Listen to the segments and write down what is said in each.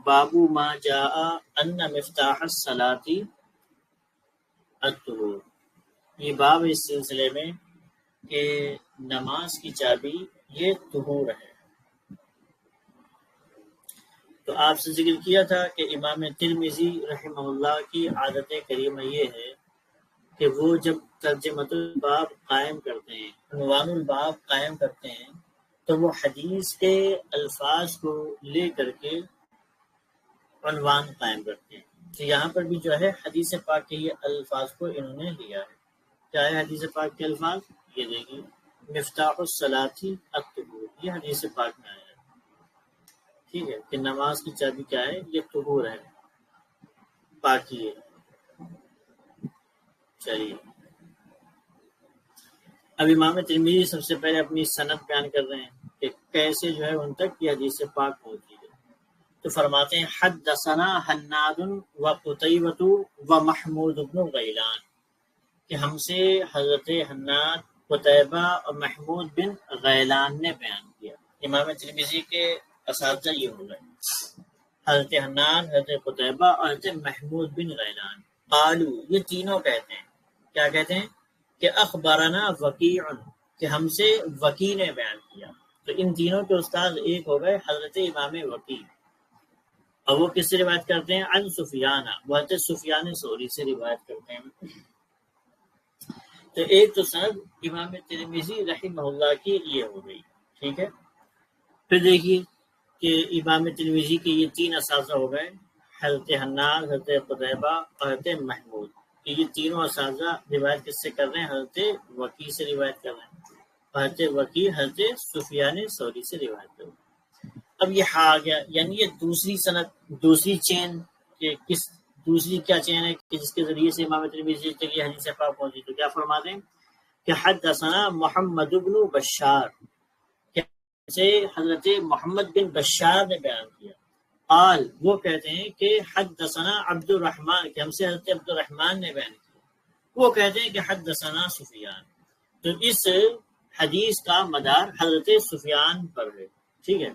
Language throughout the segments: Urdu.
بابو ما جاء ان مفتاح الصلاۃ الطہور، یہ باب اس سلسلے میں کہ نماز کی چابی یہ طہور ہے۔ تو آپ سے ذکر کیا تھا کہ امام ترمذی رحمہ اللہ کی عادت کریمہ یہ ہے کہ وہ جب ترجمۃ الباب قائم کرتے ہیں، عنوان الباب قائم کرتے ہیں، تو وہ حدیث کے الفاظ کو لے کر کے عنوان قائم کرتے ہیں۔ تو یہاں پر بھی جو ہے حدیث پاک کے یہ الفاظ کو انہوں نے لیا ہے۔ کیا ہے حدیث پاک کے الفاظ؟ یہ دیکھیے، مفتاح الصلاۃ الطہور، یہ حدیث پاک میں آیا ہے، ٹھیک ہے، کہ نماز کی چابی کیا ہے؟ یہ طہور ہے، پاکی ہے۔ چلیے، اب امام ترمذی سب سے پہلے اپنی سند بیان کر رہے ہیں کہ کیسے جو ہے ان تک یہ حدیث پاک پہنچی ہے۔ تو فرماتے ہیں حدثنا حناد و قتیبۃ و محمود بن غیلان، کہ ہم سے حضرت حناد، قتیبہ اور محمود بن غیلان نے بیان کیا۔ امام ترمذی کے اساتذہ یہ ہو گئے، حضرت حناد، حضرت قتیبہ اور حضرت محمود بن غیلان۔ قالو، یہ تینوں کہتے ہیں، کیا کہتے ہیں؟ کہ اخبرنا وکیع، کہ ہم سے وکیع نے بیان کیا۔ تو ان تینوں کے استاد ایک ہو گئے حضرت امام وکیع، اور وہ کس سے روایت کرتے ہیں؟ عن سفیان، وہ حضرت سفیان ثوری سے روایت کرتے ہیں۔ تو ایک تو سند امام ترمذی رحمہ اللہ کی یہ ہو گئی، ٹھیک ہے۔ پھر دیکھیے کہ امام ترمذی کے یہ تین اساتذہ ہو گئے، حضرت حناد، حضرت قتیبہ اور حضرت محمود، کہ یہ تینوں اساتذہ روایت کس سے کر رہے ہیں؟ حضرت وکیع سے روایت کر رہے ہیں، حضرت وکیع حضرت سفیان ثوری سے روایت کر رہے ہیں۔ اب یہ آ گیا، یعنی یہ دوسری سند، دوسری چین، کہ کس دوسری کیا چین ہے کہ جس کے ذریعے سے امام ترمذی تک یہ حدیث پاک پہنچی۔ تو کیا فرماتے ہیں کہ حدثنا محمد بن بشار، سے حضرت محمد بن بشار نے بیان کیا۔ قال، وہ کہتے ہیں کہ حدثنا عبد الرحمن، کہ ہم سے حضرت عبد الرحمن نے بیان کیا۔ وہ کہتے ہیں کہ حدثنا سفیان۔ تو اس حدیث کا مدار حضرت سفیان پر ہے، ٹھیک ہے،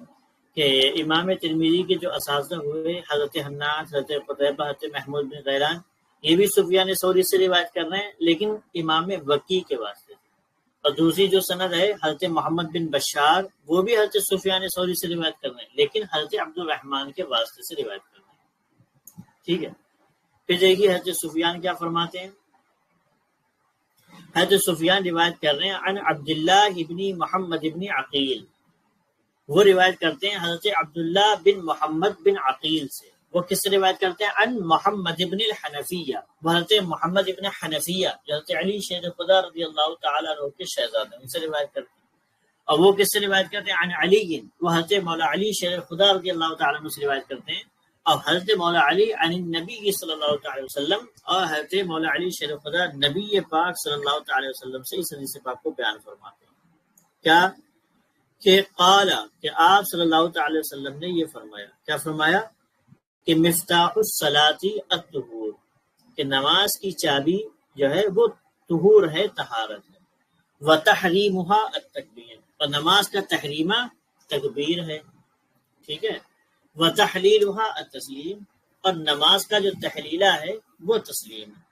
کہ امام ترمذی کے جو اساتذہ ہوئے حضرت حناد، حضرت قتیبہ، حضرت محمود بن غیلان، یہ بھی سفیان ثوری سے روایت کر رہے ہیں، لیکن امام وکیع کے واسطے۔ اور دوسری جو سند ہے حضرت محمد بن بشار، وہ بھی حضرت سفیان ثوری سے روایت کر رہے ہیں، لیکن حضرت عبد الرحمن کے واسطے سے روایت کر رہے ہیں، ٹھیک ہے۔ پھر دیکھیے حضرت سفیان کیا فرماتے ہیں۔ حضرت سفیان روایت کر رہے ہیں عن عبداللہ ابن محمد ابن عقیل، وہ روایت کرتے ہیں حضرت عبداللہ بن محمد بن عقیل سے۔ وہ کس سے روایت کرتے ہیں؟ عن محمد ابن الحنفیہ، وہ حضرت محمد ابن حنفیہ جو حضرت علی شیر خدا رضی اللہ تعالیٰ عنہ کے شہزادے، ان سے روایت کرتے ہیں۔ اور وہ کس سے روایت کرتے ہیں؟ عن علی، وہ حضرت مولا علی شیر خدا رضی اللہ تعالیٰ عنہ سے روایت کرتے ہیں۔ اور حضرت مولا علی عن النبی صلی اللہ تعالی وسلم، اور حضرت مولا علی شیر خدا نبی پاک صلی اللہ تعالی وسلم سے اس حدیث پاک کو بیان فرماتے ہیں۔ کیا کہ قال، کہ آپ صلی اللہ تعالی وسلم نے یہ فرمایا، کیا فرمایا؟ کہ مفتاح الصلاۃ الطہور، کہ نماز کی چابی جو ہے وہ طہور ہے، طہارت ہے۔ وتحریمها التکبیر، اور نماز کا تحریمہ تکبیر ہے، ٹھیک ہے۔ وتحلیلها التسلیم، اور نماز کا جو تحلیلہ ہے وہ تسلیم ہے۔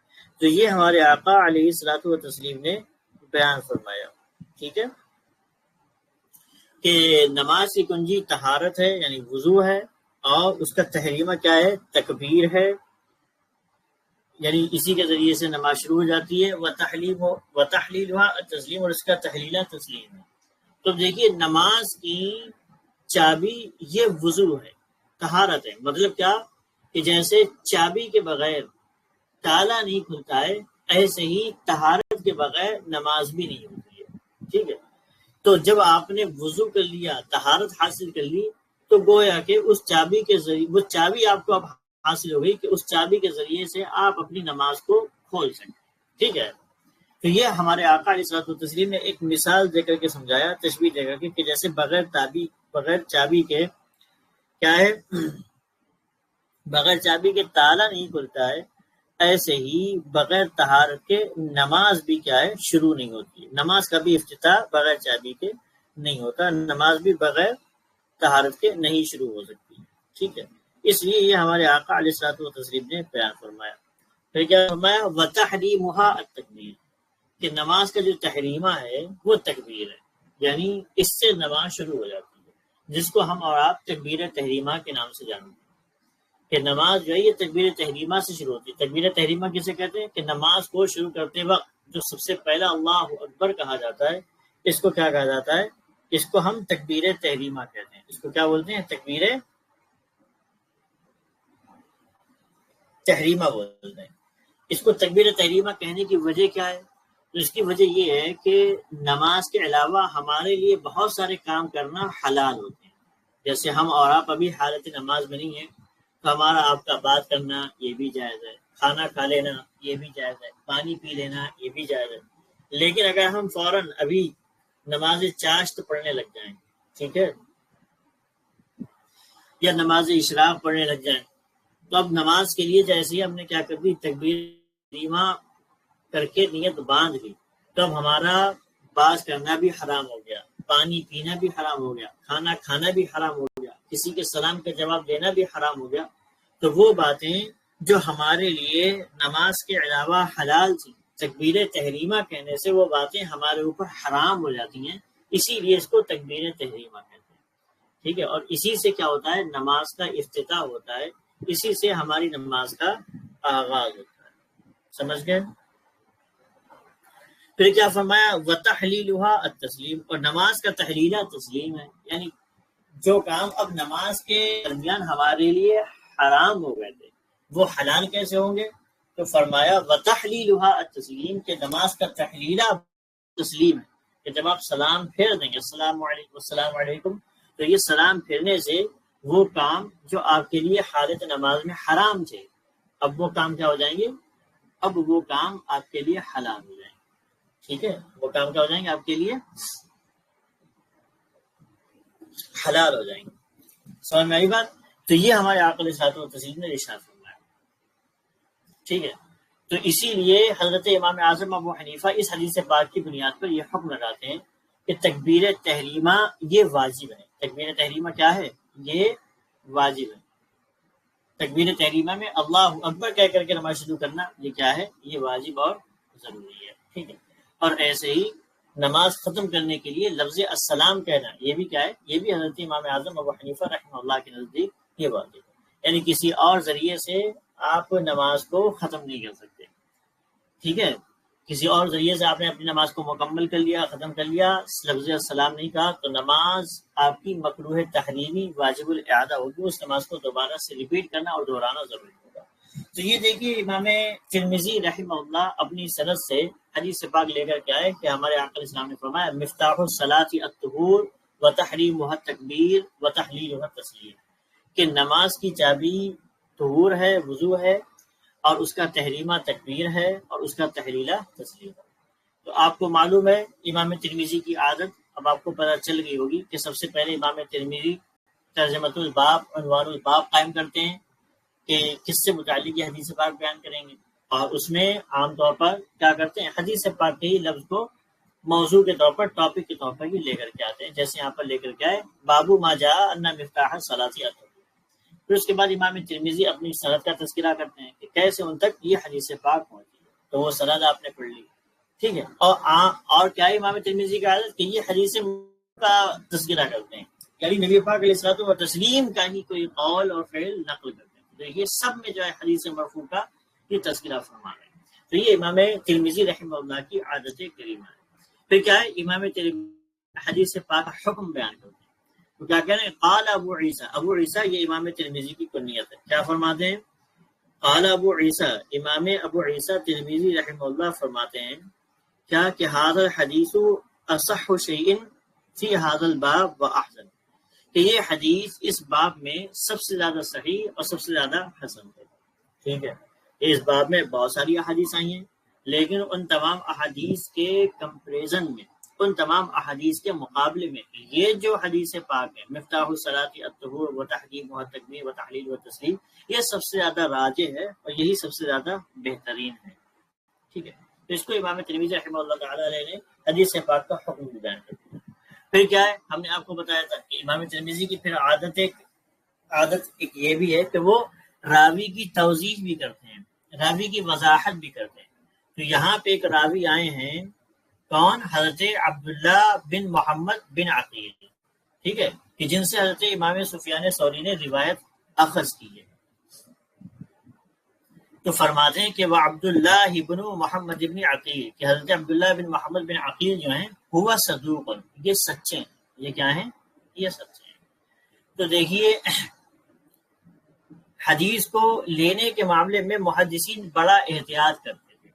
تو یہ ہمارے آقا علیہ الصلوۃ والتسلیم نے بیان فرمایا، ٹھیک ہے، کہ نماز کی کنجی طہارت ہے، یعنی وضو ہے، اور اس کا تحریمہ کیا ہے؟ تکبیر ہے، یعنی اسی کے ذریعے سے نماز شروع ہو جاتی ہے۔ وتحلیلها التسلیم، اور اس کا تحلیلہ تسلیم ہے۔ تو دیکھیے نماز کی چابی یہ وضو ہے، طہارت ہے، مطلب کیا کہ جیسے چابی کے بغیر تالا نہیں کھلتا ہے، ایسے ہی طہارت کے بغیر نماز بھی نہیں ہوتی ہے، ٹھیک ہے۔ تو جب آپ نے وضو کر لیا، طہارت حاصل کر لی، تو گویا کہ اس چابی کے ذریعے، وہ چابی آپ کو اب حاصل ہو گئی کہ اس چابی کے ذریعے سے آپ اپنی نماز کو کھول سکیں، ٹھیک ہے۔ تو یہ ہمارے آقا علیہ الصلوۃ والتسلیم نے ایک مثال دے کر کے سمجھایا، تشبیہ دے کر کے، کہ جیسے بغیر چابی کے کیا ہے، بغیر چابی کے تالا نہیں کھلتا ہے، ایسے ہی بغیر طہارت کے نماز بھی کیا ہے، شروع نہیں ہوتی۔ نماز کا بھی افتتاح بغیر چابی کے نہیں ہوتا، نماز بھی بغیر طہارت کے نہیں شروع ہو سکتی، ٹھیک ہے، اس لیے یہ ہمارے آقا علیہ الصلوۃ والتسلیم نے بیان فرمایا۔ پھر کیا فرمایا؟ وَتَحْرِيمُهَا التَّكْبِيرُ، کہ نماز کا جو تحریمہ ہے وہ تکبیر ہے، یعنی اس سے نماز شروع ہو جاتی ہے، جس کو ہم اور آپ تکبیر تحریمہ کے نام سے جانتے ہیں کہ نماز جو ہے یہ تکبیر تحریمہ سے شروع ہوتی ہے۔ تکبیر تحریمہ کسے کہتے ہیں؟ کہ نماز کو شروع کرتے وقت جو سب سے پہلا اللہ اکبر کہا جاتا ہے، اس کو کیا کہا جاتا ہے؟ اس کو ہم تکبیر تحریمہ کہتے ہیں۔ اس کو کیا بولتے ہیں؟ تکبیر تحریمہ بولتے ہیں۔ اس کو تکبیر تحریمہ کہنے کی وجہ کیا ہے؟ تو اس کی وجہ یہ ہے کہ نماز کے علاوہ ہمارے لیے بہت سارے کام کرنا حلال ہوتے ہیں۔ جیسے ہم اور آپ ابھی حالت نماز میں نہیں ہیں، تو ہمارا آپ کا بات کرنا یہ بھی جائز ہے، کھانا کھا لینا یہ بھی جائز ہے، پانی پی لینا یہ بھی جائز ہے۔ لیکن اگر ہم فوراً ابھی نماز چاشت پڑھنے لگ جائیں، ٹھیک ہے، یا نماز اشراق پڑھنے لگ جائیں، تو اب نماز کے لیے جیسے ہی ہم نے کیا کر دی؟ تکبیر تحریمہ کر کے نیت باندھ لی، تو اب ہمارا بات کرنا بھی حرام ہو گیا، پانی پینا بھی حرام ہو گیا، کھانا کھانا بھی حرام ہو گیا، کسی کے سلام کا جواب دینا بھی حرام ہو گیا۔ تو وہ باتیں جو ہمارے لیے نماز کے علاوہ حلال تھی، تکبیر تحریمہ کہنے سے وہ باتیں ہمارے اوپر حرام ہو جاتی ہیں، اسی لیے اس کو تکبیر تحریمہ کہتے ہیں، ٹھیک ہے۔ اور اسی سے کیا ہوتا ہے؟ نماز کا افتتاح ہوتا ہے، اسی سے ہماری نماز کا آغاز ہوتا ہے۔ سمجھ گئے؟ پھر کیا فرمایا؟ وَتَحْلِيلُهَا التسلیم، اور نماز کا تحلیلہ تسلیم ہے، یعنی جو کام اب نماز کے درمیان ہمارے لیے حرام ہو گئے تھے وہ حلال کیسے ہوں گے؟ تو فرمایا وَتَحْلِيلُهَا التسلیم، کہ نماز کا تحلیلہ تسلیم ہے، کہ جب آپ سلام پھیر دیں گے السلام علیکم السلام علیکم، تو یہ سلام پھیرنے سے وہ کام جو آپ کے لیے حالت نماز میں حرام تھے، اب وہ کام کیا ہو جائیں گے؟ اب وہ کام آپ کے لیے حلال ہو جائیں گے، ٹھیک ہے، وہ کام کیا ہو جائیں گے؟ آپ کے لیے حلال ہو جائیں گے۔ سمجھ میں آئی بات؟ تو یہ ہمارے آقا علیہ الصلوۃ والتسلیم نے ارشاد فرمایا، ٹھیک ہے۔ تو اسی لیے حضرت امام اعظم ابو حنیفہ اس حدیث پاک کی بنیاد پر یہ حکم لگاتے ہیں کہ تکبیر تحریمہ یہ واجب ہے۔ تکبیر تحریمہ کیا ہے؟ یہ واجب ہے۔ تکبیر تحریمہ میں اللہ اکبر کہہ کر کے نماز شروع کرنا یہ کیا ہے؟ یہ واجب اور ضروری ہے، ٹھیک ہے۔ اور ایسے ہی نماز ختم کرنے کے لیے لفظ السلام کہنا یہ بھی کیا ہے؟ یہ بھی حضرت امام اعظم ابو حنیفہ رحمہ اللہ کے نزدیک یہ واجب ہے، یعنی کسی اور ذریعے سے آپ نماز کو ختم نہیں کر سکتے، ٹھیک ہے۔ کسی اور ذریعے سے آپ نے اپنی نماز کو مکمل کر لیا، ختم کر لیا، لفظ السلام نہیں کہا، تو نماز آپ کی مکروہ تحریمی واجب الاعادہ ہوگی، اس نماز کو دوبارہ سے ریپیٹ کرنا اور دہرانا ضروری ہوگا۔ تو یہ دیکھیے امام ترمذی رحمہ اللہ اپنی سند سے حدیث پاک لے کر کے آئے کہ ہمارے آقا علیہ السلام نے فرمایا مفتاح الصلاۃ الطہور وتحریمها التکبیر وتحلیلها التسلیم، کہ نماز کی چابی طہور ہے، وضو ہے، اور اس کا تحریمہ تکبیر ہے، اور اس کا تحلیلہ تسلیم ہے۔ تو آپ کو معلوم ہے امام ترمذی کی عادت، اب آپ کو پتہ چل گئی ہوگی کہ سب سے پہلے امام ترمذی ترجمۃ الباب عنوان الباب قائم کرتے ہیں کہ کس سے متعلق یہ حدیث پاک بیان کریں گے، اور اس میں عام طور پر کیا کرتے ہیں؟ حدیث پاک کے ہی لفظ کو موضوع کے طور پر، ٹاپک کے طور پر یہ لے کر کے آتے ہیں، جیسے یہاں پر لے کر کے آئے بابو ما جاء ان مفتاح الصلاۃ الطہور۔ پھر اس کے بعد امام ترمذی اپنی سند کا تذکرہ کرتے ہیں کہ کیسے ان تک یہ حدیث پاک پہنچی ہے، تو وہ سند آپ نے پڑھ لی، ٹھیک ہے۔ اور کیا ہے امام ترمذی کی عادت کہ یہ حدیث کا تذکرہ کرتے ہیں، یعنی نبی پاک علیہ الصلوۃ والتسلیم کا ہی کوئی قول اور فعل نقل کرتے ہیں، تو یہ سب میں جو ہے حدیث مرفوع کا یہ تذکرہ فرما ہے۔ تو یہ امام ترمذی رحمہ اللہ کی عادت کریمہ ہے۔ پھر کیا ہے؟ امام ترمذی حدیث پاک کا حکم بیان کرتے ہیں، تو کیا کہہ رہے ہیں؟ قال ابو عیسیٰ، ابو عیسیٰ یہ امام ترمذی کی کنیت ہے، کیا فرماتے ہیں؟ قال ابو عیسیٰ، امام ابو عیسیٰ ترمذی رحمہ اللہ فرماتے ہیں کیا کہ ھذا الحدیث اصح شیء فی ھذا الباب واحسن، کہ یہ حدیث اس باب میں سب سے زیادہ صحیح اور سب سے زیادہ حسن ہے، ٹھیک ہے۔ اس باب میں بہت ساری احادیث آئی ہیں، لیکن ان تمام احادیث کے کمپیریزن میں، ان تمام احادیث کے مقابلے میں یہ جو حدیث پاک ہے مفتاح الصلاۃ الطہور وتحریمها التکبیر وتحلیلها التسلیم، یہ سب سے زیادہ راجح ہے اور یہی سب سے زیادہ بہترین ہے، ٹھیک ہے۔ تو اس کو امام ترمذی رحمہ اللہ تعالیٰ نے حدیث پاک کا حکم بھی بیان کر دیا۔ پھر کیا ہے؟ ہم نے آپ کو بتایا تھا کہ امام ترمذی کی پھر عادت عادت ایک یہ بھی ہے کہ وہ راوی کی توضیح بھی کرتے ہیں، راوی کی وضاحت بھی کرتے ہیں۔ تو یہاں پہ ایک راوی آئے ہیں، کون؟ حضرت عبداللہ بن محمد بن عقیل، ٹھیک ہے، کہ جن سے حضرت امام سفیان ثوری نے روایت اخذ کی ہے۔ تو فرماتے ہیں کہ وہ عبداللہ بن محمد بن عقیل، کہ حضرت عبداللہ بن محمد بن عقیل جو ہیں ہوا صدوق، یہ سچے ہیں۔ یہ کیا ہیں؟ یہ سچے ہیں۔ تو دیکھیے حدیث کو لینے کے معاملے میں محدثین بڑا احتیاط کرتے تھے،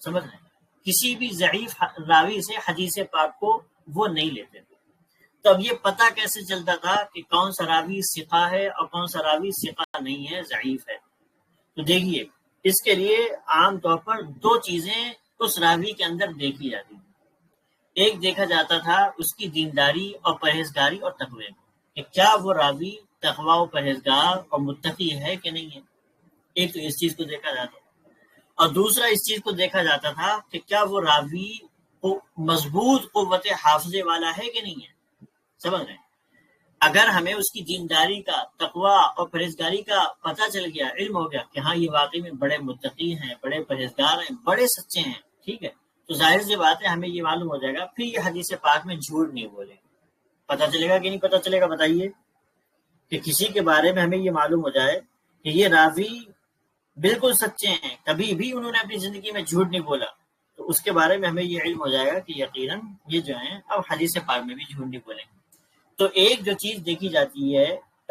سمجھ رہے ہیں؟ کسی بھی ضعیف راوی سے حدیث پاک کو وہ نہیں لیتے تھے۔ تو اب یہ پتہ کیسے چلتا تھا کہ کون سا راوی ثقہ ہے اور کون سا راوی ثقہ نہیں ہے، ضعیف ہے؟ تو دیکھیے اس کے لیے عام طور پر دو چیزیں اس راوی کے اندر دیکھی جاتی ہیں۔ ایک دیکھا جاتا تھا اس کی دینداری اور پرہیزگاری اور تقوی کو، کہ کیا وہ راوی تقوی و پرہیزگار اور متقی ہے کہ نہیں ہے۔ ایک تو اس چیز کو دیکھا جاتا تھا، اور دوسرا اس چیز کو دیکھا جاتا تھا کہ کیا وہ راوی مضبوط قوت حافظے والا ہے کہ نہیں ہے، سمجھ رہے ہیں؟ اگر ہمیں اس کی دینداری کا، تقوی اور پرہیزگاری کا پتہ چل گیا، علم ہو گیا کہ ہاں یہ واقعی میں بڑے متقی ہیں، بڑے پرہیزگار ہیں، بڑے سچے ہیں، ٹھیک ہے، تو ظاہر سی بات ہے ہمیں یہ معلوم ہو جائے گا پھر یہ حدیث پاک میں جھوٹ نہیں بولے گا۔ پتہ چلے گا کہ نہیں پتہ چلے گا؟ بتائیے، کہ کسی کے بارے میں ہمیں یہ معلوم ہو جائے کہ یہ راوی بالکل سچے ہیں، کبھی بھی انہوں نے اپنی زندگی میں جھوٹ نہیں بولا، تو اس کے بارے میں ہمیں یہ علم ہو جائے گا کہ یقیناً یہ جو ہیں اب حدیث پاک میں بھی جھوٹ نہیں بولیں گے۔ تو ایک جو چیز دیکھی جاتی ہے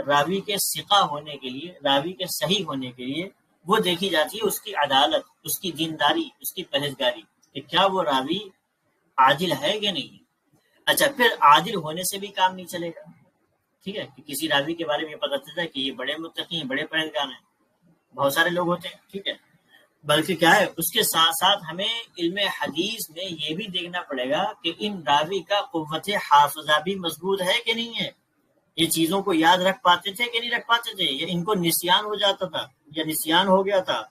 راوی کے ثقہ ہونے کے لیے، راوی کے صحیح ہونے کے لیے، وہ دیکھی جاتی ہے اس کی عدالت، اس کی دینداری، اس کی پرہیزگاری، کہ کیا وہ راوی عادل ہے کہ نہیں۔ اچھا، پھر عادل ہونے سے بھی کام نہیں چلے گا، ٹھیک ہے، کہ کسی راوی کے بارے میں پتہ چلتا ہے کہ یہ بڑے متقی ہیں، بڑے پرہیزگار ہیں، بہت سارے لوگ ہوتے ہیں، ٹھیک ہے، بلکہ کیا ہے اس کے ساتھ ساتھ ہمیں علم حدیث میں یہ بھی دیکھنا پڑے گا کہ ان راوی کا قوت حافظہ بھی مضبوط ہے کہ نہیں ہے، یہ چیزوں کو یاد رکھ پاتے تھے کہ نہیں رکھ پاتے تھے، یا ان کو نسیان ہو جاتا تھا، یا نسیان ہو گیا تھا،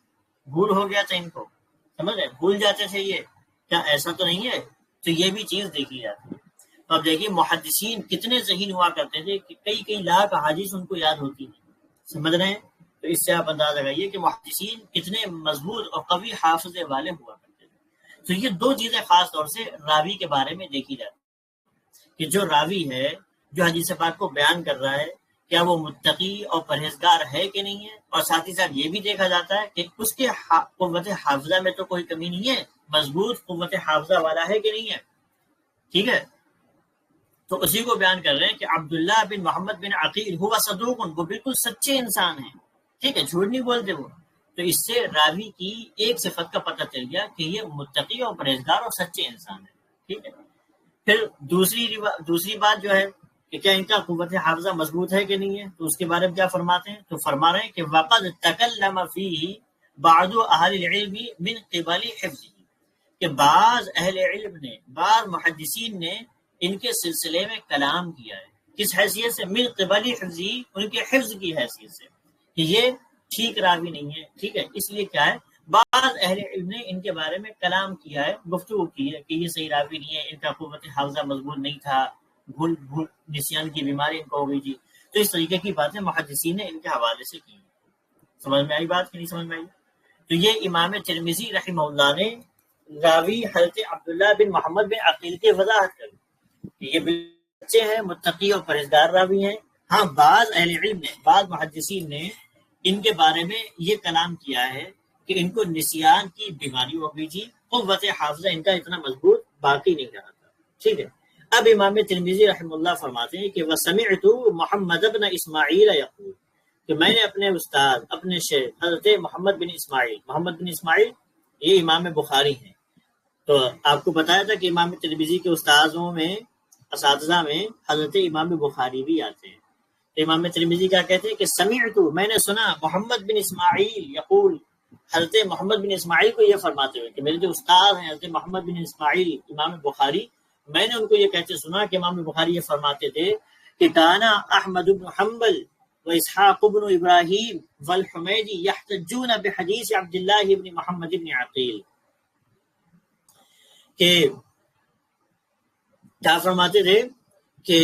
بھول ہو گیا تھا ان کو، سمجھ رہے، بھول جاتے تھے یہ، کیا ایسا تو نہیں ہے؟ تو یہ بھی چیز دیکھی جاتی ہے۔ تو اب دیکھیے محدثین کتنے ذہین ہوا کرتے تھے کہ کئی لاکھ احادیث ان کو یاد ہوتی ہیں، سمجھ رہے ہیں؟ تو اس سے آپ اندازہ لگائیے کہ محدثین کتنے مضبوط اور قوی حافظے والے ہوا کرتے تھے۔ تو یہ دو چیزیں خاص طور سے راوی کے بارے میں دیکھی جاتی ہیں، کہ جو راوی ہے جو حدیث پاک کو بیان کر رہا ہے کیا وہ متقی اور پرہیزگار ہے کہ نہیں ہے، اور ساتھ ہی ساتھ یہ بھی دیکھا جاتا ہے کہ اس کے قوت حافظہ میں تو کوئی کمی نہیں ہے، مضبوط قوت حافظہ والا ہے کہ نہیں ہے، ٹھیک ہے۔ تو اسی کو بیان کر رہے ہیں کہ عبداللہ بن محمد بن عقیل ہوا صدوق، وہ بالکل سچے انسان ہیں، ٹھیک ہے، جھوٹ نہیں بولتے وہ۔ تو اس سے راوی کی ایک صفت کا پتہ چل گیا کہ یہ متقی اور پرہیزگار اور سچے انسان ہیں، ٹھیک ہے۔ پھر دوسری بات جو ہے کہ کیا ان کا قوت حافظہ مضبوط ہے کہ نہیں ہے، تو اس کے بارے میں کیا فرماتے ہیں؟ تو فرما رہے ہیں کہ وقد تکلم فیہ بعض اہل العلم من قبل حفظہ، کہ بعض اہل علم نے، بعض محدثین نے ان کے سلسلے میں کلام کیا ہے، کس حیثیت سے؟ من قبل حفظہ، ان کے حفظ کی حیثیت سے، کہ یہ ٹھیک راوی نہیں ہے، ٹھیک ہے، اس لیے کیا ہے بعض اہل علم نے ان کے بارے میں کلام کیا ہے، گفتگو کی ہے کہ یہ صحیح راوی نہیں ہے، ان کا قوت حافظہ مضبوط نہیں تھا، بھول نسیان کی بیماری ان کو ہو گئی تھی۔ تو اس طریقے کی باتیں محدثین نے ان کے حوالے سے کی۔ سمجھ میں آئی بات کہ نہیں سمجھ میں آئی؟ تو یہ امام ترمذی رحمہ اللہ نے راوی حضرت عبداللہ بن محمد بن عقیل کی وضاحت کری کہ یہ بچے ہیں، متقی اور پرہیزگار راوی ہیں۔ ہاں بعض اہل علم نے، بعض محدثین نے ان کے بارے میں یہ کلام کیا ہے کہ ان کو نسیان کی بیماری ہو گئی تھی، قوت حافظہ ان کا اتنا مضبوط باقی نہیں رہا تھا، ٹھیک ہے۔ اب امام ترمذی رحمہ اللہ فرماتے ہیں کہ وَسَمِعْتُ محمد بن اسماعیل یقول، کہ میں نے اپنے استاد، اپنے شیخ حضرت محمد بن اسماعیل یہ امام بخاری ہیں۔ تو آپ کو بتایا تھا کہ امام ترمذی کے اساتذہ میں حضرت امام بخاری بھی آتے ہیں۔ تو امام ترمذی کیا کہتے ہیں کہ سمعت، میں نے سنا محمد بن اسماعیل یقول، حضرت محمد بن اسماعیل کو یہ فرماتے ہوئے کہ میرے جو استاد ہیں حضرت محمد بن اسماعیل امام بخاری، میں نے ان کو یہ کہتے سنا کہ امام بخاری یہ فرماتے تھے کہ کانا احمد بن حنبل و اسحاق بن ابراہیم والحمیدی یحتجون بحدیث عبداللہ بن محمد بن عقیل، کہ کیا فرماتے تھے کہ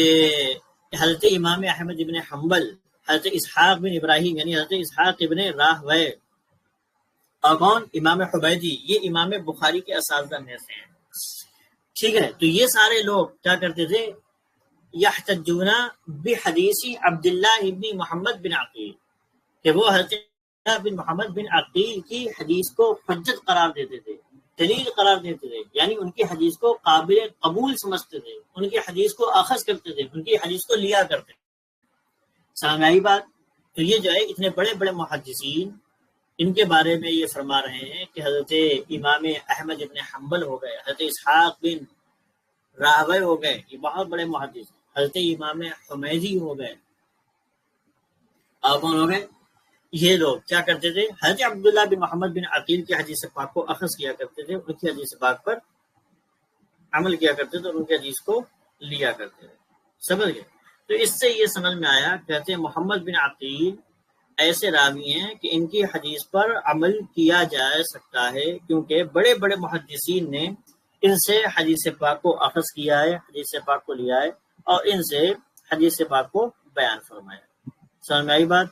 حضرت امام احمد بن حنبل، حضرت اسحاق بن ابراہیم یعنی حضرت اسحاق ابن راہوے، اور کون؟ امام حمیدی، یہ امام بخاری کے اساتذہ میں سے ہیں، ٹھیک ہے۔ تو یہ سارے لوگ کیا کرتے تھے؟ یحتجون بحدیث عبداللہ ابن محمد بن عقیل، کہ وہ حضرت عبداللہ بن محمد بن عقیل کی حدیث کو حجت قرار دیتے تھے، دلیل قرار دیتے تھے، یعنی ان کی حدیث کو قابل قبول سمجھتے تھے، ان کی حدیث کو اخذ کرتے تھے، ان کی حدیث کو لیا کرتے تھے۔ سمجھ میں آئی بات؟ تو یہ جو ہے اتنے بڑے بڑے محدثین، ان کے بارے میں یہ فرما رہے ہیں کہ حضرت امام احمد ابن حنبل ہو گئے، حضرت اسحاق بن راہوے ہو گئے، یہ بہت بڑے محدث، حضرت امام حمیدی ہو گئے، اور کون ہو گئے؟ یہ لوگ کیا کرتے تھے؟ حضرت عبداللہ بن محمد بن عقیل کی حدیث پاک کو اخذ کیا کرتے تھے، ان کی حدیث پاک پر عمل کیا کرتے تھے، اور ان کی حدیث کو لیا کرتے تھے۔ سمجھ گئے؟ تو اس سے یہ سمجھ میں آیا، کہتے ہیں محمد بن عقیل ایسے راوی ہیں کہ ان کی حدیث پر عمل کیا جا سکتا ہے، کیونکہ بڑے بڑے محدثین نے ان سے حدیث پاک کو اخذ کیا ہے، حدیث پاک کو لیا ہے، اور ان سے حدیث پاک کو بیان فرمایا۔ سمجھ میں آئی بات؟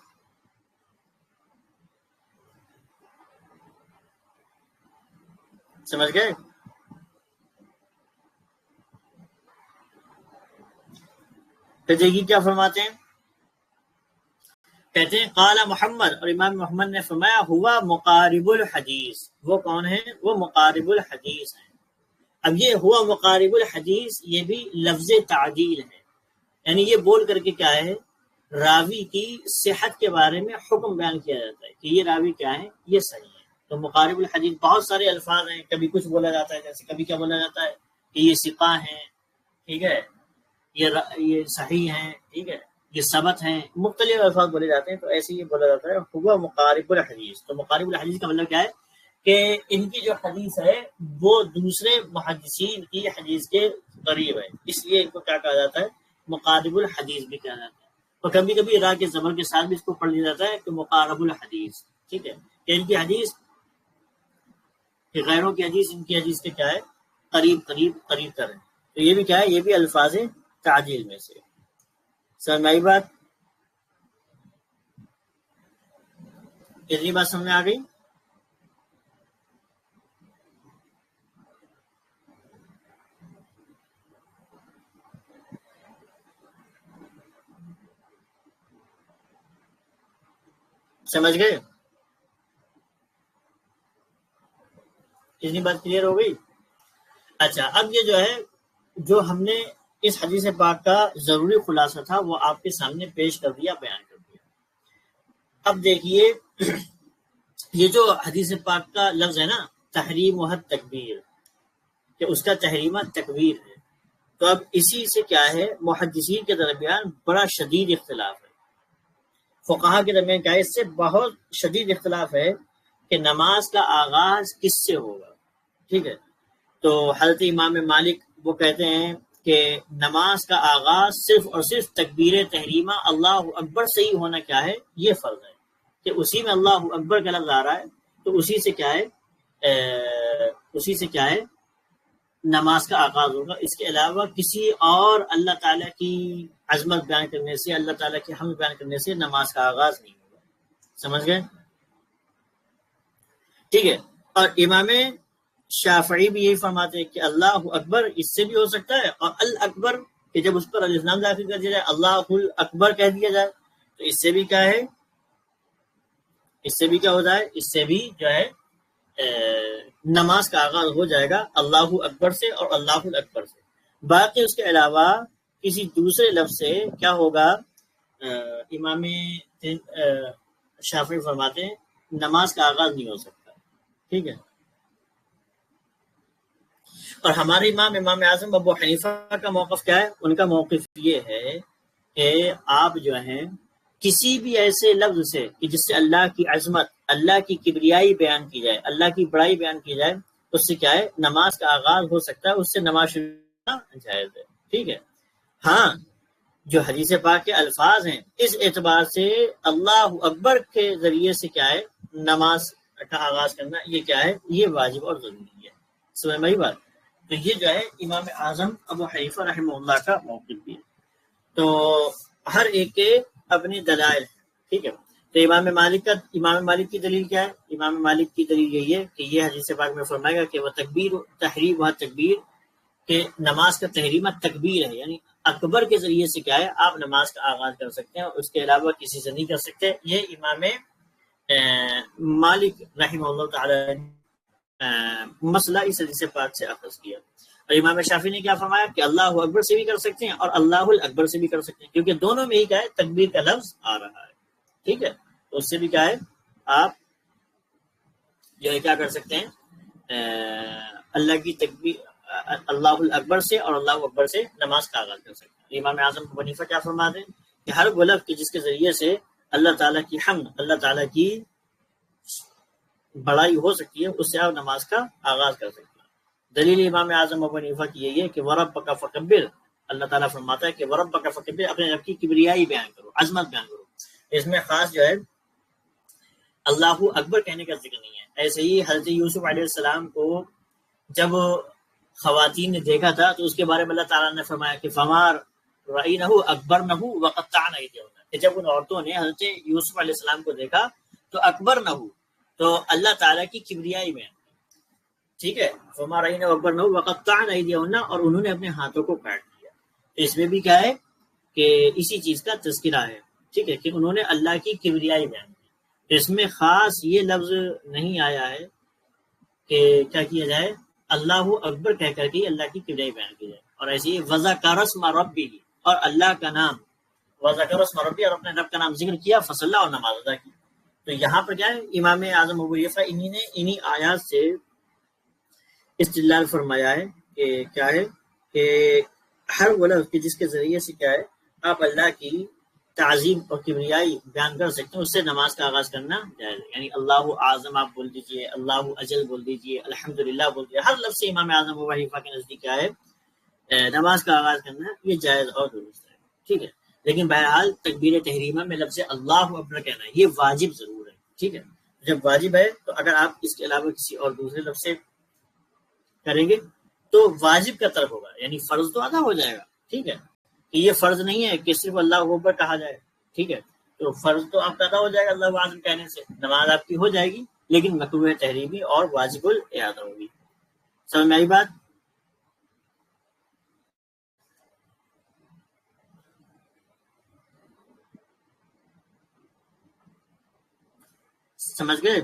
سمجھ گئے؟ پھر دیکھیے کیا فرماتے ہیں، کہتے ہیں قال محمد، اور امام محمد نے فرمایا ہوا مقارب الحدیث، وہ کون ہے؟ وہ مقارب الحدیث ہیں۔ اب یہ ہوا مقارب الحدیث یہ بھی لفظ تعدیل ہے، یعنی یہ بول کر کے کیا ہے؟ راوی کی صحت کے بارے میں حکم بیان کیا جاتا ہے کہ یہ راوی کیا ہے؟ یہ صحیح ہے۔ تو مقارب الحدیث بہت سارے الفاظ ہیں، کبھی کچھ بولا جاتا ہے، جیسے کبھی کیا بولا جاتا ہے کہ یہ ثقہ ہیں، ٹھیک ہے، یہ صحیح ہیں، ٹھیک ہے، یہ ثبت ہیں، مختلف الفاظ بولے جاتے ہیں۔ تو ایسے یہ بولا جاتا ہے ہوا مقارب الحدیث۔ تو مقارب الحدیث کا مطلب کیا ہے کہ ان کی جو حدیث ہے وہ دوسرے محدثین کی حدیث کے قریب ہے، اس لیے ان کو کیا کہا جاتا ہے؟ مقارب الحدیث بھی کہا جاتا ہے۔ اور کبھی کبھی را کے زبر کے ساتھ بھی اس کو پڑھ لیا جاتا ہے کہ مقارب الحدیث، ٹھیک ہے، کہ ان کی حدیث کہ غیروں کی حدیث ان کی حدیث کے کیا ہے؟ قریب قریب قریب تر ہے۔ تو یہ بھی کیا ہے؟ یہ بھی الفاظ تعجیل میں سے۔ سمجھ میں آئی بات؟ اتنی بات سمجھ میں آ گئی؟ سمجھ گئے؟ اتنی بات کلیئر ہو گئی؟ اچھا، اب یہ جو ہے جو ہم نے اس حدیث پاک کا ضروری خلاصہ تھا وہ آپ کے سامنے پیش کر دیا، بیان کر دیا۔ اب دیکھیے یہ جو حدیث پاک کا لفظ ہے نا تحریم و حد تکبیر، کہ اس کا تحریمہ تکبیر ہے، تو اب اسی سے کیا ہے؟ محدثین کے درمیان بڑا شدید اختلاف ہے، فقہا کے درمیان کیا ہے؟ اس سے بہت شدید اختلاف ہے کہ نماز کا آغاز کس سے ہوگا، ٹھیک ہے۔ تو حضرت امام مالک وہ کہتے ہیں کہ نماز کا آغاز صرف اور صرف تکبیر تحریمہ اللہ اکبر سے ہی ہونا کیا ہے؟ یہ فرض ہے، کہ اسی میں اللہ اکبر کا لفظ آ رہا ہے، تو اسی سے کیا ہے؟ نماز کا آغاز ہوگا۔ اس کے علاوہ کسی اور اللہ تعالیٰ کی عظمت بیان کرنے سے، اللہ تعالیٰ کی حمد بیان کرنے سے نماز کا آغاز نہیں ہوگا۔ سمجھ گئے؟ ٹھیک ہے۔ اور امام شافعی بھی یہی فرماتے ہیں کہ اللہ اکبر اس سے بھی ہو سکتا ہے، اور الاکبر کہ جب اس پر الف لام داخل کر دیا جائے اللہ اکبر کہہ دیا جائے، تو اس سے بھی کیا ہے؟ اس سے بھی کیا ہو جائے؟ اس سے بھی جو ہے نماز کا آغاز ہو جائے گا اللہ اکبر سے اور اللہ اکبر سے۔ باقی اس کے علاوہ کسی دوسرے لفظ سے کیا ہوگا؟ امام شافعی فرماتے ہیں نماز کا آغاز نہیں ہو سکتا، ٹھیک ہے۔ اور ہمارے امام اعظم ابو حنیفہ کا موقف کیا ہے؟ ان کا موقف یہ ہے کہ آپ جو ہیں کسی بھی ایسے لفظ سے کہ جس سے اللہ کی عظمت، اللہ کی کبریائی بیان کی جائے، اللہ کی بڑائی بیان کی جائے، اس سے کیا ہے؟ نماز کا آغاز ہو سکتا ہے، اس سے نماز شروع کرنا جائز ہے، ٹھیک ہے۔ ہاں، جو حدیث پاک کے الفاظ ہیں اس اعتبار سے اللہ اکبر کے ذریعے سے کیا ہے؟ نماز کا آغاز کرنا یہ کیا ہے؟ یہ واجب اور ضروری ہے۔ سمجھ میں آئی بات؟ تو یہ جو ہے امام اعظم ابو حنیفہ رحمہ اللہ کا موقف بھی ہے۔ تو ہر ایک کے اپنے دلائل ہیں، ٹھیک ہے. تو امام مالک کی دلیل کیا ہے؟ امام مالک کی دلیل یہی ہے کہ یہ حدیث پاک میں فرمائے گا کہ وہ تکبیر تحریم و تکبیر، کہ نماز کا تحریمہ تکبیر ہے، یعنی اکبر کے ذریعے سے کیا ہے آپ نماز کا آغاز کر سکتے ہیں، اس کے علاوہ کسی سے نہیں کر سکتے. یہ امام مالک رحمہ اللہ تعالی نے مسئلہ اس حدیث پاک سے اخذ کیا. اور امام شافعی نے کیا فرمایا کہ اللہ اکبر سے بھی کر سکتے ہیں اور اللہ الاکبر سے بھی کر سکتے ہیں، کیونکہ دونوں میں ہی کیا ہے تکبیر کا لفظ آ رہا ہے، ٹھیک ہے. تو اس سے بھی کیا ہے آپ جو ہے کیا کر سکتے ہیں اللہ کی تکبیر اللہ الاکبر سے اور اللہ اکبر سے نماز کا آغاز کر سکتے ہیں. امام اعظم ابو حنیفہ کیا فرماتے ہیں کہ ہر وہ لفظ جس کے ذریعے سے اللہ تعالیٰ کی حمد، اللہ تعالیٰ کی بڑائی ہو سکتی ہے، اس سے آپ نماز کا آغاز کر سکتے ہیں. دلیل امام اعظم ابو حنیفہ کی یہی ہے کہ وربک فکبر، اللہ تعالیٰ فرماتا ہے کہ وربک فکبر، اپنے رب کی کبریائی بیان کرو، عظمت بیان کرو. اس میں خاص جو ہے اللہ اکبر کہنے کا ذکر نہیں ہے. ایسے ہی حضرت یوسف علیہ السلام کو جب خواتین نے دیکھا تھا تو اس کے بارے میں اللہ تعالیٰ نے فرمایا کہ فمار رأینہ اکبر نہ وقطعن ایدیہن، کہ جب ان عورتوں نے حضرت یوسف علیہ السلام کو دیکھا تو اکبر نہ ہو، تو اللہ تعالیٰ کی کبریائی میں، ٹھیک ہے. فما رأینہ اکبر نہ وقطعن ایدیہن، اور انہوں نے اپنے ہاتھوں کو کاٹ دیا. اس میں بھی کیا ہے کہ اسی چیز کا تذکرہ ہے، ٹھیک ہے، کہ انہوں نے اللہ کی کبریائی بیان کی. اس میں خاص یہ لفظ نہیں آیا ہے کہ کیا کیا جائے اللہ اکبر کہہ کر کے اللہ کی کبریائی بیان کی جائے. اور ایسے ہی وذکر اسم ربہ، اور اللہ کا نام، وذکر اسم ربہ، اور اپنے رب کا نام ذکر کیا، فصلی اور نماز ادا کی. تو یہاں پر کیا ہے امام اعظم ابو حنیفہ انہی آیات سے استدلال فرمایا ہے کہ کیا ہے کہ ہر وہ لفظ جس کے ذریعے سے کیا ہے آپ اللہ کی تعظیم اور کبریائی بیان کر سکتے ہیں، اس سے نماز کا آغاز کرنا جائز ہے. یعنی اللہ اعظم آپ بول دیجئے، اللہ اجل بول دیجئے، الحمدللہ بول دیجئے، ہر لفظ سے امام اعظم ابو حنیفہ کے نزدیک کیا ہے نماز کا آغاز کرنا یہ جائز اور درست ہے، ٹھیک ہے. لیکن بہرحال تکبیر تحریمہ میں لفظ اللہ اکبر کہنا ہے یہ واجب ضرور ہے، ٹھیک ہے. جب واجب ہے تو اگر آپ اس کے علاوہ کسی اور دوسرے لفظ سے کریں گے تو واجب کا ترک ہوگا، یعنی فرض تو ادا ہو جائے گا، ٹھیک ہے. کہ یہ فرض نہیں ہے کہ صرف اللہ اکبر کہا جائے، ٹھیک ہے. تو فرض تو آپ کا ادا ہو جائے گا اللہ اعظم کہنے سے، نماز آپ کی ہو جائے گی، لیکن مکروہ تحریمی اور واجب الاعادہ ہوگی. سمجھ میں آئی بات؟ سمجھ گئے؟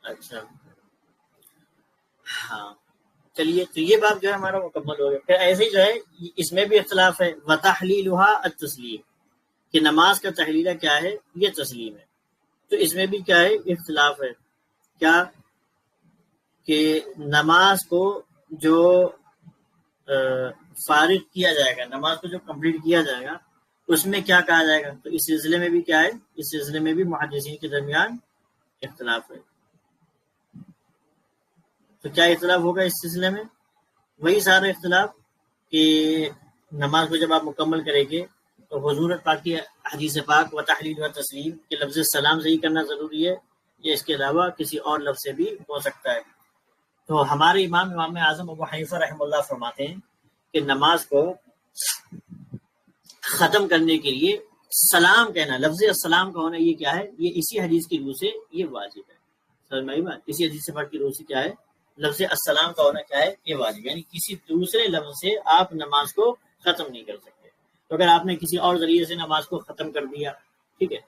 اچھا ہاں چلیے، تو یہ بات جو ہے ہمارا مکمل ہو گیا. پھر ایسے ہی جو ہے اس میں بھی اختلاف ہے، وَتَحْلِيلُهَا التسلیم، کہ نماز کا تحلیلہ کیا ہے یہ تسلیم ہے. تو اس میں بھی کیا ہے اختلاف ہے، کیا کہ نماز کو جو فارغ کیا جائے گا، نماز کو جو کمپلیٹ کیا جائے گا اس میں کیا کہا جائے گا. تو اس سلسلے میں بھی کیا ہے، اس سلسلے میں بھی محدثین کے درمیان اختلاف ہے. تو کیا اختلاف ہوگا اس سلسلے میں؟ وہی سارا اختلاف کہ نماز کو جب آپ مکمل کریں گے تو حضور پاک کی حدیث پاک و تحلیل و تسلیم کے لفظ سلام سے ہی کرنا ضروری ہے یا اس کے علاوہ کسی اور لفظ سے بھی ہو سکتا ہے. تو ہمارے امام اعظم ابو حنیفہ رحمہ اللہ فرماتے ہیں کہ نماز کو ختم کرنے کے لیے سلام کہنا، لفظ السلام کا ہونا یہ کیا ہے، یہ اسی حدیث کی روح سے یہ واجب ہے. سمجھ میں آئی بات؟ اسی حدیث پاک کی روح سے کیا ہے لفظ السلام کا ہونا کیا ہے یہ واجب، یعنی کسی دوسرے لفظ سے آپ نماز کو ختم نہیں کر سکتے. تو اگر آپ نے کسی اور ذریعے سے نماز کو ختم کر دیا، ٹھیک ہے،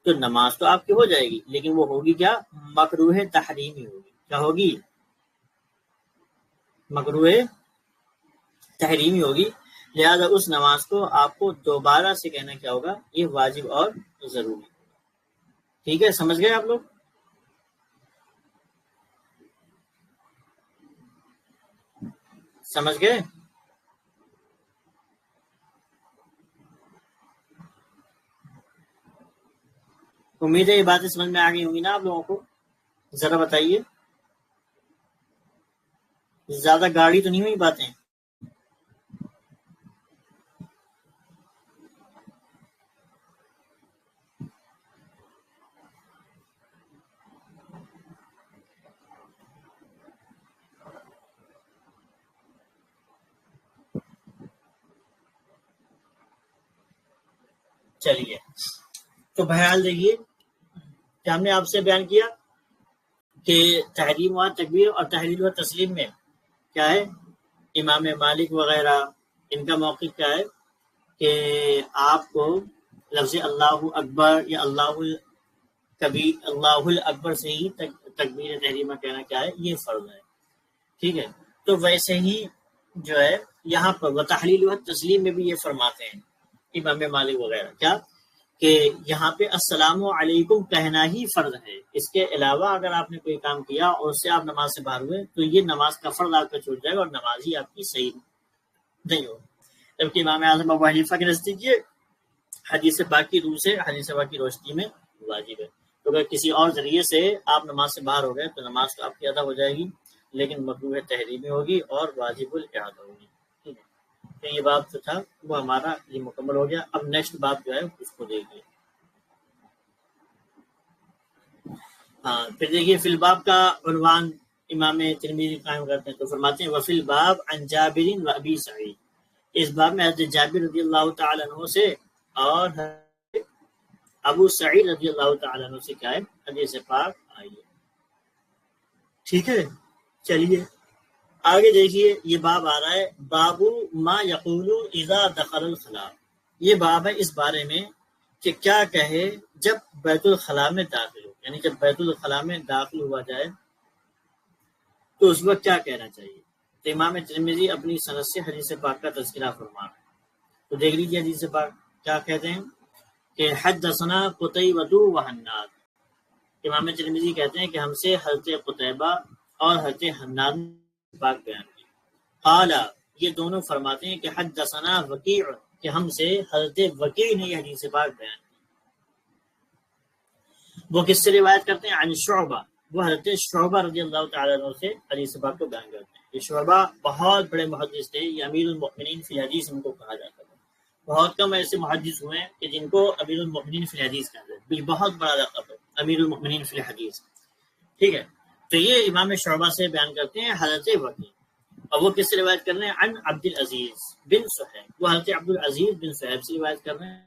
تو نماز تو آپ کی ہو جائے گی لیکن وہ ہوگی کیا، مکروہ تحریمی ہوگی. کیا ہوگی؟ مکروہ تحریمی ہوگی. لہذا اس نماز کو آپ کو دوبارہ سے کہنا کیا ہوگا، یہ واجب اور ضروری. ٹھیک ہے، سمجھ گئے آپ لوگ؟ سمجھ گئے؟ امید ہے یہ باتیں سمجھ میں آ گئی ہوں گی نا آپ لوگوں کو؟ ذرا بتائیے، زیادہ گاڑی تو نہیں ہوئی باتیں؟ چلیے تو بہرحال دیکھیے کہ ہم نے آپ سے بیان کیا کہ تحریم و تکبیر اور تحلیل و تسلیم میں کیا ہے، امام مالک وغیرہ ان کا موقف کیا ہے کہ آپ کو لفظ اللہ اکبر یا اللہ الاکبر سے ہی تکبیر تحریمہ کہنا کیا ہے، یہ فرض ہے، ٹھیک ہے۔ تو ویسے ہی جو ہے یہاں پر وہ تحلیل و تسلیم میں بھی یہ فرماتے ہیں امام مالک وغیرہ کیا کہ یہاں پہ السلام علیکم کہنا ہی فرض ہے، اس کے علاوہ اگر آپ نے کوئی کام کیا اور اس سے آپ نماز سے باہر ہوئے تو یہ نماز کا فرض آپ کا چھوٹ جائے گا اور نماز ہی آپ کی صحیح نہیں ہو، جبکہ امام اعظم ابو حنیفہ کے نزدیک یہ حدیث پاک کی روح سے حدیث پاک کی روشنی میں واجب ہے۔ تو اگر کسی اور ذریعے سے آپ نماز سے باہر ہو گئے تو نماز تو آپ کی ادا ہو جائے گی، لیکن مکروہ تحریمی ہوگی اور واجب الاعادہ ہوگی، ٹھیک ہے۔ تو یہ باب جو تھا وہ ہمارا یہ مکمل ہو گیا۔ اب نیکسٹ باب جو ہے اس کو دیکھیے۔ ہاں پھر دیکھیے فی الباب کا عنوان امام ترمذی قائم کرتے ہیں تو فرماتے ہیں وفی الباب عن جابر و ابی سعید، اس باب میں حضرت جابر رضی اللہ تعالیٰ عنہ سے اور ابو سعید رضی اللہ تعالیٰ عنہ سے کیا ہے حدیث پاک آئی ہے، ٹھیک ہے۔ چلیے آگے دیکھیے، یہ باب آ رہا ہے باب ما یقول اذا دخل الخلاء، یہ باب ہے اس بارے میں کہ کیا کہے جب بیت الخلاء میں داخل ہو، یعنی جب بیت الخلاء میں داخل ہوا جائے تو اس وقت کیا کہنا چاہیے۔ تو امام ترمذی اپنی سند سے حدیث پاک کا تذکرہ فرما رہے ہیں، تو دیکھ لیجیے حدیث پاک کیا کہتے ہیں کہ حدثنا قتیبۃ و حناد، امام ترمذی کہتے ہیں کہ ہم سے حضرت قتیبہ اور حضرت حناد پاک بیان کی، قال یہ دونوں فرماتے ہیں کہ حدثنا وکیع، کہ ہم سے حضرت وکیع نے یہ حدیث پاک بیان کی۔ وہ کس سے روایت کرتے ہیں؟ عن شعبہ، وہ حضرت شعبہ رضی اللہ تعالیٰ عنہ سے حدیث پاک کو بیان کرتے ہیں۔ یہ شعبہ بہت بڑے محدث تھے، یہ امیر المؤمنین فی الحدیث ان کو کہا جاتا تھا، بہت کم ایسے محدث ہوئے ہیں کہ جن کو امیر المؤمنین فی الحدیث کہا جاتا ہے، بہت بڑا لقب ہے امیر المؤمنین فی الحدیث، ٹھیک ہے۔ تو یہ امام شعبہ سے بیان کرتے ہیں حضرت وکیع، اور وہ کس سے روایت کر رہے ہیں؟ عن عبد العزیز بن صہیب، وہ حضرت عبد العزیز بن صہیب سے روایت کر رہے ہیں،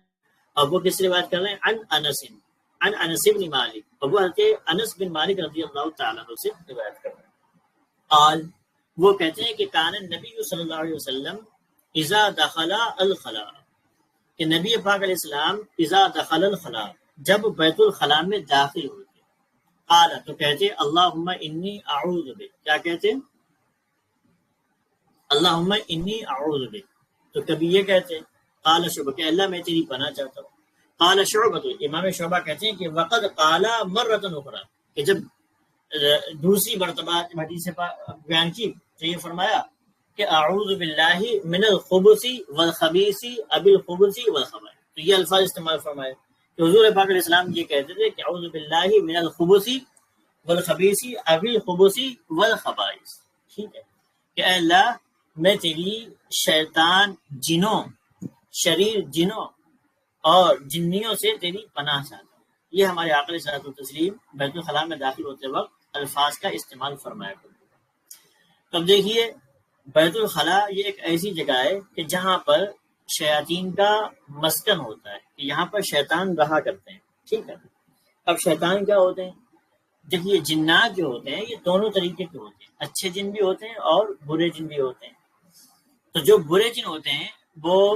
اور وہ کس سے روایت کر رہے ہیں؟ عن انس بن مالک، اور وہ حضرت انس بن مالک رضی اللہ تعالیٰ عنہ سے روایت کر رہے ہیں۔ قال وہ کہتے ہیں کہ کان النبی صلی اللہ علیہ وسلم اذا دخل الخلاء، کہ نبی پاک علیہ السلام اذا دخل الخلاء، جب بیت الخلاء میں داخل ہوتے، قال تو کہتے اللہم انی اعوذ بک، کیا کہتے؟ اللہم انی اعوذ بک، تو کبھی یہ کہتے قال شعبہ کہ اللہ میں تیری پناہ چاہتا ہوں، قال شعبہ، امام شعبہ کہتے ہیں کہ وقد قال مرۃ اخری، کہ جب دوسری مرتبہ حدیث بیان کی تو یہ فرمایا کہ اعوذ باللہ من الخبث والخبیث ابی الخبث والخبائث، تو یہ الفاظ استعمال فرمائے کہ حضور پاک علیہ السلام یہ کہتے تھے کہ اعوذ باللہ من الخبث والخبیث ابی الخبث والخبائث، ٹھیک ہے، کہ اے اللہ میں تیری شیطان، جنوں، شریر جنوں اور جنیوں سے تیری پناہ چاہتا ہوں۔ یہ ہمارے آقا علیہ الصلوۃ والتسلیم بیت الخلاء میں داخل ہوتے وقت الفاظ کا استعمال فرمایا کرتے ہیں۔ تب دیکھیے بیت الخلاء یہ ایک ایسی جگہ ہے کہ جہاں پر شیاطین کا مسکن ہوتا ہے، کہ یہاں پر شیطان رہا کرتے ہیں، ٹھیک ہے۔ اب شیطان کیا ہوتے ہیں؟ دیکھیے جنات جو ہوتے ہیں یہ دونوں طریقے کے ہوتے ہیں، اچھے جن بھی ہوتے ہیں اور برے جن بھی ہوتے ہیں۔ تو جو برے جن ہوتے ہیں وہ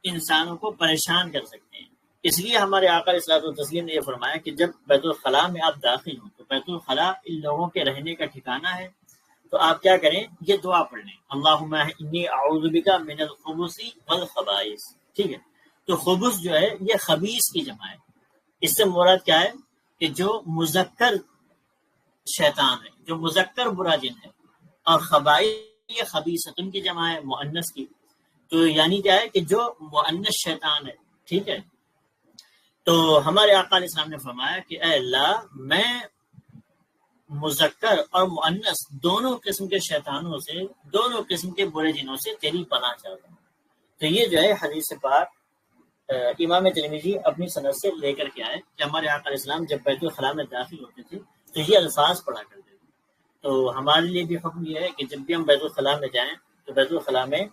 انسانوں کو پریشان کر سکتے ہیں، اس لیے ہمارے آقا علیہ الصلوۃ والتسلیم نے یہ فرمایا کہ جب بیت الخلاء میں آپ داخل ہوں تو بیت الخلاء ان لوگوں کے رہنے کا ٹھکانہ ہے، تو آپ کیا کریں؟ یہ دعا پڑھ لیں، اللہم انی اعوذ بک من الخبث والخبائث، ٹھیک ہے۔ تو خبث جو ہے یہ خبیث کی جمع ہے، اس سے مراد کیا ہے کہ جو مذکر شیطان ہے، جو مذکر برا جن ہے، اور خبائث یہ خبیثتن کی جمع ہے، مؤنث کی، تو یعنی کیا ہے کہ جو مؤنث شیطان ہے، ٹھیک ہے۔ تو ہمارے آقا علیہ السلام نے فرمایا کہ اے اللہ میں مذکر اور مؤنث دونوں قسم کے شیطانوں سے، دونوں قسم کے برے جنوں سے تیری پناہ چاہتا ہوں۔ تو یہ جو ہے حدیث پاک امام ترمذی اپنی سند سے لے کر کے آئے کہ ہمارے آقا علیہ السلام جب بیت الخلاء میں داخل ہوتے تھے تو یہ الفاظ پڑھا کرتے تھے۔ تو ہمارے لیے بھی حکم یہ ہے کہ جب بھی ہم بیت الخلاء میں جائیں تو بیت الخلاء میں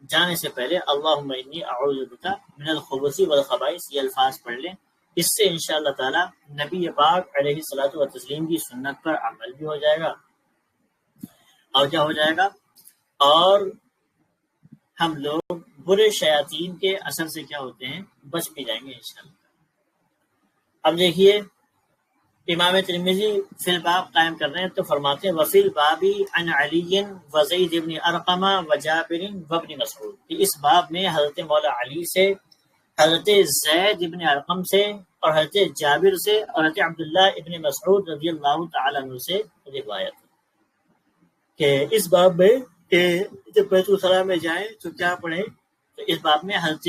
جانے سے پہلے اللہم انی اعوذ بک من الخبث والخبائث یہ الفاظ پڑھ لیں. اس سے انشاءاللہ تعالی نبی پاک علیہ الصلوۃ والتسلیم کی سنت پر عمل بھی ہو جائے گا، اور کیا ہو جائے گا، اور ہم لوگ برے شیاطین کے اثر سے کیا ہوتے ہیں، بچ بھی جائیں گے انشاءاللہ. اب دیکھیے امام ترمذی فی الباب قائم کر رہے ہیں تو فرماتے ہیں وفی الباب عن علی و زید بن ارقم و جابر و ابن مسعود، کہ اس باب میں حضرت مولا علی سے، حضرت زید ابن ارقم سے، اور حضرت جابر سے، اور حضرت عبداللہ ابن مسعود رضی اللہ تعالیٰ عنہ سے روایت ہے کہ اس باب میں کہ جب بیت الخلاء میں جائیں تو کیا پڑھیں. تو اس باب میں حضرت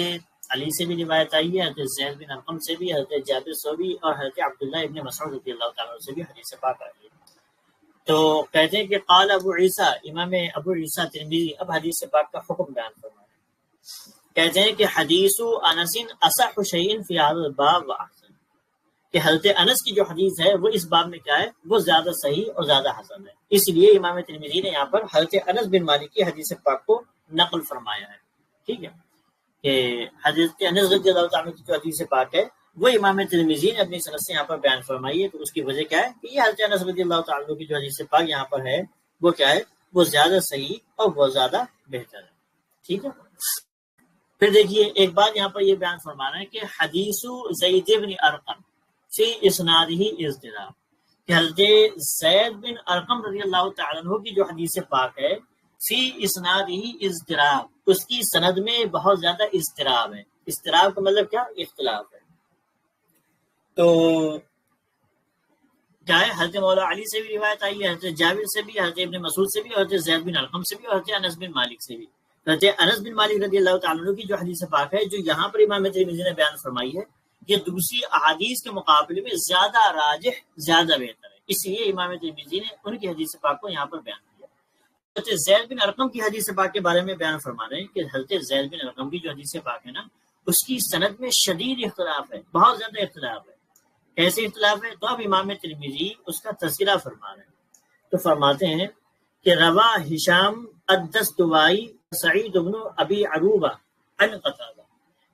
علی سے بھی روایت آئی ہے، حضرت زید بن ارقم سے بھی، حضرت جابر سے بھی، اور حضرت عبداللہ ابن مسعود رضی اللہ تعالیٰ عنہ سے بھی حدیث پاک آئی ہے. تو کہتے ہیں کہ قال ابو عیسیٰ، امام ابو عیسیٰ ترمذی اب حدیث پاک کا حکم بیان فرما رہے ہیں. کہتے ہیں کہ حدیث انس اصح شیء فی هذا الباب واحسن، کہ حضرت انس کی جو حدیث ہے وہ اس باب میں کیا ہے، وہ زیادہ صحیح اور زیادہ حسن ہے. اس لیے امام ترمذی نے یہاں پر حضرت انس بن مالک کی حدیث پاک کو نقل فرمایا ہے. ٹھیک ہے، کہ حضرت انس رضی اللہ تعالیٰ عنہ کی جو حدیث پاک ہے وہ امام ترمذی نے اپنی سند سے یہاں پر بیان فرمائی ہے. تو اس کی وجہ کیا ہے کہ یہ حضرت انس رضی اللہ تعالیٰ عنہ کی جو حدیث پاک یہاں پر ہے وہ کیا ہے، وہ زیادہ صحیح اور بہت زیادہ بہتر ہے. ٹھیک ہے، پھر دیکھیے ایک بات یہاں پر یہ بیان فرما رہے ہیں کہ حدیث زید بن ارقم فی اسنادہ اضطراب، کہ حضرت زید بن ارقم رضی اللہ تعالیٰ عنہ کی جو حدیث پاک ہے فی اسنادہ اضطراب، اس کی سند میں بہت زیادہ اضطراب ہے. اضطراب کا مطلب کیا، اختلاف ہے. تو کیا ہے، حضرت مولا علی سے بھی روایت آئی ہے، حضرت جابر سے بھی، حضرت ابن مسعود سے بھی، حضرت زید بن ارقم سے بھی، اور حضرت انس بن مالک سے بھی. حضرت انس بن مالک رضی اللہ تعالیٰ عنہ کی جو حدیث پاک ہے جو یہاں پر امام ترمذی نے بیان فرمائی ہے، یہ دوسری احادیث کے مقابلے میں زیادہ راجح، زیادہ بہتر ہے. اس لیے امام ترمذی نے ان کی حدیث پاک کو یہاں پر بیان کیا. حضرت زید بن ارقم کی حدیث پاک کے بارے میں بیان فرما رہے ہیں کہ حضرت زید بن ارقم کی جو حدیث پاک ہے نا، اس کی سند میں شدید اختلاف ہے، بہت زیادہ اختلاف ہے. کیسے اختلاف ہے، تو اب امام ترمذی اس کا تذکرہ فرما رہے ہیں. تو فرماتے ہیں کہ روا ہشام الدستوائی سعید بن ابی عروبہ عن قتادہ،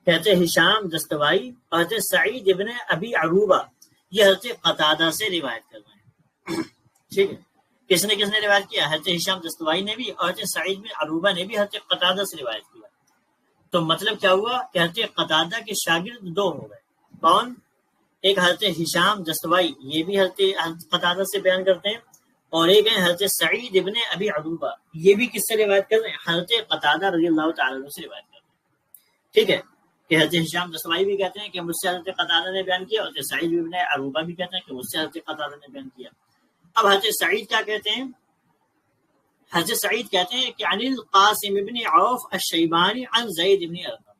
کہتے ہشام دستوائی اور حضرت سعید ابن ابی عروبہ یہ حضرت قتادہ سے روایت کر رہے ہیں. ٹھیک ہے، کس نے روایت کیا، حضرت ہشام دستوائی نے بھی، اور حضرت سعید بن عروبہ نے بھی حضرت قتادہ سے روایت کیا. تو مطلب کیا ہوا کہ حضرت قتادہ کے شاگرد دو ہو گئے. کون، ایک حضرت ہشام دستوائی، یہ بھی حضرت قتادہ سے بیان کرتے ہیں، اور ایک ہے حضرت سعید ابن ابی عروبہ، یہ بھی کس سے روایت کر رہے ہیں، حضرت قتادہ رضی اللہ تعالیٰ عنہ سے روایت کر رہے ہیں. ٹھیک ہے، کہ حضرت ہشام دستوائی بھی کہتے ہیں کہ مجھ سے حضرت قتادہ نے بیان کیا، اور حضرت سعید ابن عروبہ بھی کہتے ہیں کہ مجھ سے حضرت قتادہ نے بیان کیا. اب حضرت سعید کیا کہتے ہیں، حضرت سعید کہتے ہیں کہ عن القاسم ابن عوف الشیبانی عن زید ابن ارقم.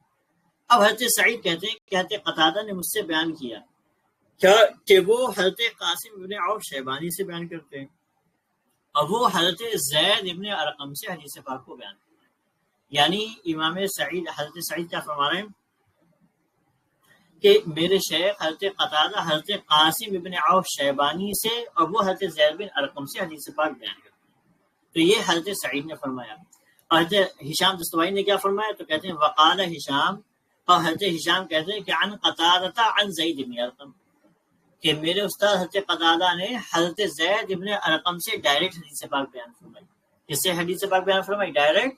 اب حضرت سعید کہتے ہیں کہ حضرت قتادہ نے مجھ سے بیان کیا، کیا کہ وہ حضرت قاسم ابن عوف شیبانی سے بیان کرتے ہیں، اور وہ حضرت زید ابن ارقم سے حدیث پاک کو بیان کرتے ہیں. یعنی امام سعید، حضرت سعید کیا فرما رہے ہیں کہ میرے شیخ حضرت قتادہ حضرت قاسم ابن عوف شیبانی سے، اور وہ حضرت زید بن ارقم سے حدیث پاک بیان کرتے ہیں. تو یہ حضرت سعید نے فرمایا. اور حضرت ہشام دستوائی نے کیا فرمایا، تو کہتے ہیں وقال ہشام، اور حضرت ہشام کہتے ہیں کہ عن قتادہ عن زید بن ارقم، کہ میرے استاد حضرت قتادہ نے حضرت زید ابن ارقم سے ڈائریکٹ حدیث پاک بیان فرمائی. کس سے حدیث پاک بیان فرمائی، ڈائریکٹ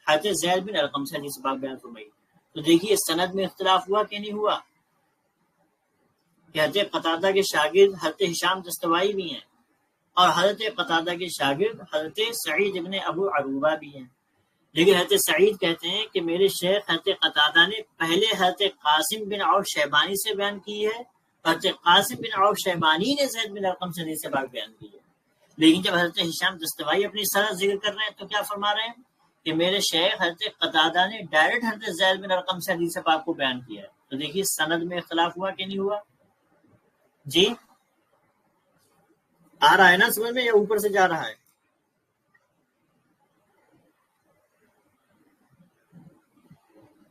حضرت زید بن ارقم سے حدیث پاک بیان فرمائی. تو دیکھیے سند میں اختلاف ہوا کہ نہیں ہوا، کہ حضرت قتادہ کے شاگرد حضرت ہشام دستوائی بھی ہیں، اور حضرت قتادہ کے شاگرد حضرت سعید ابن ابو عروبہ بھی ہیں. لیکن حضرت سعید کہتے ہیں کہ میرے شیخ حضرت قتادہ نے پہلے حضرت قاسم بن عوف شیبانی سے بیان کی ہے، حضرت قاسم بن عوف شیبانی نے زید بن ارقم سے حدیث پاک بیان کی ہے. لیکن جب حضرت ہشام دستوائی اپنی سند ذکر کر رہے ہیں تو کیا فرما رہے ہیں کہ میرے شیخ حضرت قتادہ نے ڈائریکٹ حضرت زید بن ارقم سے حدیث پاک کو بیان کیا ہے. تو دیکھیے سند میں اختلاف ہوا کہ نہیں ہوا. جی آ رہا ہے نا سمجھ میں، یا اوپر سے جا رہا ہے؟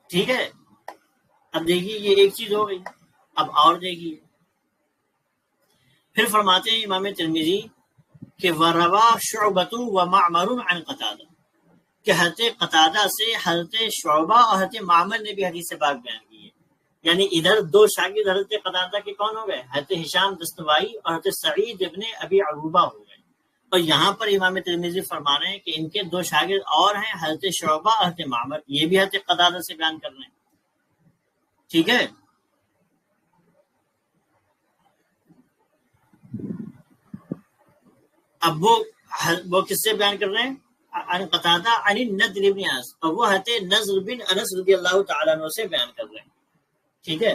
ٹھیک ہے، اب دیکھیے یہ ایک چیز ہو گئی. اب اور دیکھیے پھر فرماتے ہیں امام ترمذی کہ وَرَوَى شُعْبَةُ وَمَعْمَرٌ عَنْ قَتَادَةَ، کہ حضرت قتادہ سے حضرت شعبہ اور حضرت معمر نے بھی حدیث پاک بیان کی ہے. یعنی ادھر دو شاگرد حضرت قتادہ کے کون ہو گئے؟ حضرت ہشام دستوائی اور حضرت سعید ابن ابی عروبہ ہو گئے. اور یہاں پر امام ترمذی فرما رہے ہیں کہ ان کے دو شاگرد اور ہیں، حضرت شعبہ اور حضرت معمر، یہ بھی حضرت قتادہ سے بیان کر رہے ہیں. ٹھیک ہے. اب وہ کس سے بیان کر رہے ہیں؟ عن قتادہ عن النضر بن انس، اور وہ حضرت نضر بن انس رضی اللہ تعالیٰ عنہ سے بیان کر رہے ہیں. ٹھیک ہے،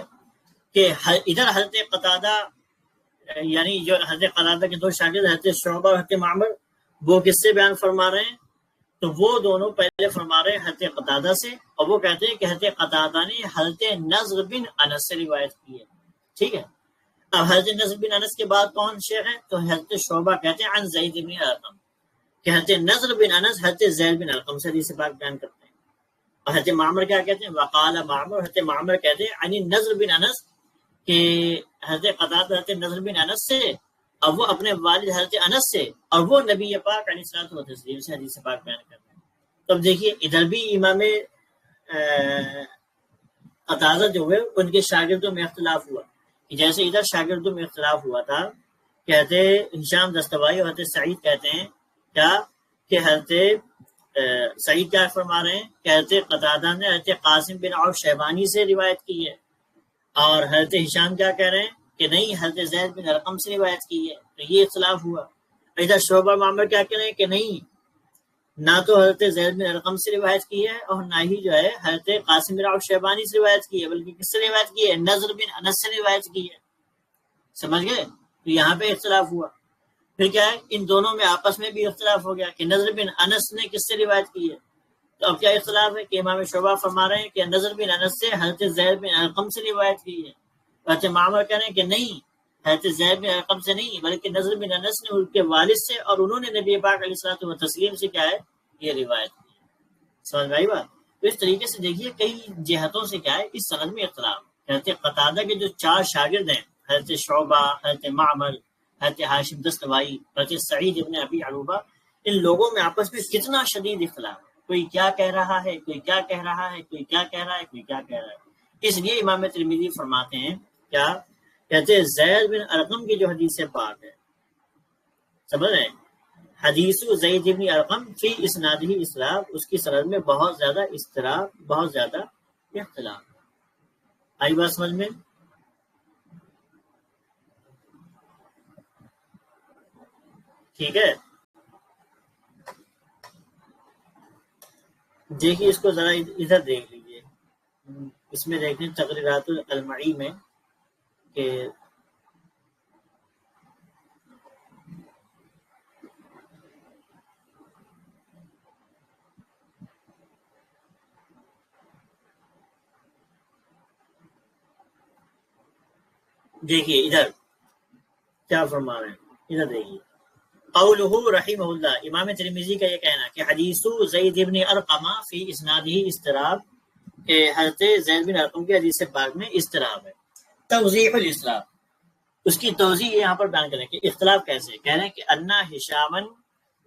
کہ ادھر حضرت قتادہ یعنی جو حضرت قتادہ کے دو شاگرد حضرت شعبہ اور حضرت معمر، وہ کس سے بیان فرما رہے ہیں؟ تو وہ دونوں پہلے فرما رہے ہیں حضرت قتادہ سے، اور وہ کہتے ہیں کہ حضرت قتادہ نے حضرت نضر بن انس سے روایت کی ہے. ٹھیک ہے. اب حضرت نضر بن انس کے بعد کون شیخ ہیں؟ تو حضرت شعبہ کہتے ہیں عن زید بن ارقم، کہ حضرت نضر بن انس حضرت زید بن ارقم سے حدیث پاک بیان کرتے ہیں. اور حضرت معمر کیا کہتے ہیں؟ وقال معمر، حضرت معمر کہتے ہیں عن نضر بن انس، کہ حضرت قتادہ حضرت نضر بن انس سے، اور وہ اپنے والد حضرت انس سے، اور وہ نبی پاک علیہ الصلوۃ والتسلیم سے حدیث پاک بیان کرتے ہیں. تو اب دیکھیے ادھر بھی امام قتادہ جو ہوئے ان کے شاگردوں میں اختلاف ہوا، کہ جیسے ادھر شاگردوں میں اختلاف ہوا تھا کہ حضرت ہشام دستوائی اور حضرت سعید کہتے ہیں کیا کہ حضرت سعید کیا فرما رہے ہیں کہ حضرت قتادہ نے حضرت قاسم بن عوف شیبانی سے روایت کی ہے، اور حضرت ہشام کیا کہہ رہے ہیں کہ نہیں حضرت زید بن ارقم سے روایت کی ہے. تو یہ اختلاف ہوا. ادھر شعبہ معمر کیا کہہ رہے ہیں کہ نہیں، نہ تو حضرت زید بن ارقم سے روایت کی ہے اور نہ ہی جو ہے حضرت قاسم بن عوف شیبانی سے روایت کی ہے، بلکہ کس سے روایت کی ہے؟ نضر بن انس سے روایت کی ہے. سمجھ گئے؟ تو یہاں پہ اختلاف ہوا. پھر کیا ہے، ان دونوں میں آپس میں بھی اختلاف ہو گیا کہ نضر بن انس نے کس سے روایت کی ہے. تو اب کیا اختلاف ہے کہ امام شعبہ فرما رہے ہیں کہ نضر بن انس سے حضرت زید بن ارقم سے روایت کی ہے، حضرت معمر کہہ رہے ہیں کہ نہیں حضرت زید بن ارقم سے نہیں، بلکہ نضر بن انس نے ان کے والد سے، اور انہوں نے نبی پاک علیہ الصلوۃ والتسلیم سے کیا ہے یہ روایت کی ہے. سمجھ میں آئی بات؟ تو اس طریقے سے دیکھیے کئی جہتوں سے کیا ہے اس سند میں اختلاف. حضرت قتادہ کے جو چار شاگرد ہیں، حضرت شعبہ، حضرت معمر، حضرت ہاشم دستوائی، حضرت سعید ابن ابی عروبہ، ان لوگوں میں آپس میں کتنا شدید اختلاف ہے. کوئی کیا کہہ رہا ہے، کوئی کیا کہہ رہا ہے، کوئی کیا کہہ رہا ہے، کوئی کیا کہہ رہا ہے. اس لیے امام ترمذی فرماتے ہیں کیا کہتے ہیں زید بن ارقم کی جو حدیث پاک ہے، سمجھ رہے ہیں، حدیث زید بن ارقم فی اسنادہ اختلاف، اس کی سند میں بہت زیادہ اضطراب، بہت زیادہ اختلاف. آئی بات سمجھ میں؟ ٹھیک ہے. دیکھیے اس کو ذرا ادھر دیکھ لیجیے، اس میں دیکھیں تقریرات المعی میں کہ دیکھیے ادھر کیا فرما رہے ہیں، ادھر دیکھیے قولہ رحمہ اللہ، امام ترمذی کا یہ کہنا کہ حدیث زید بن ارقم فی اسنادہ اضطراب، کہ حضرت زید بن ارقم کی حدیث پاک میں اضطراب ہے. توضیح الاضطراب، اس کی توضیح یہاں پر بیان کریں کہ اختلاف کیسے. کہہ رہے ہیں کہ انا ہشامن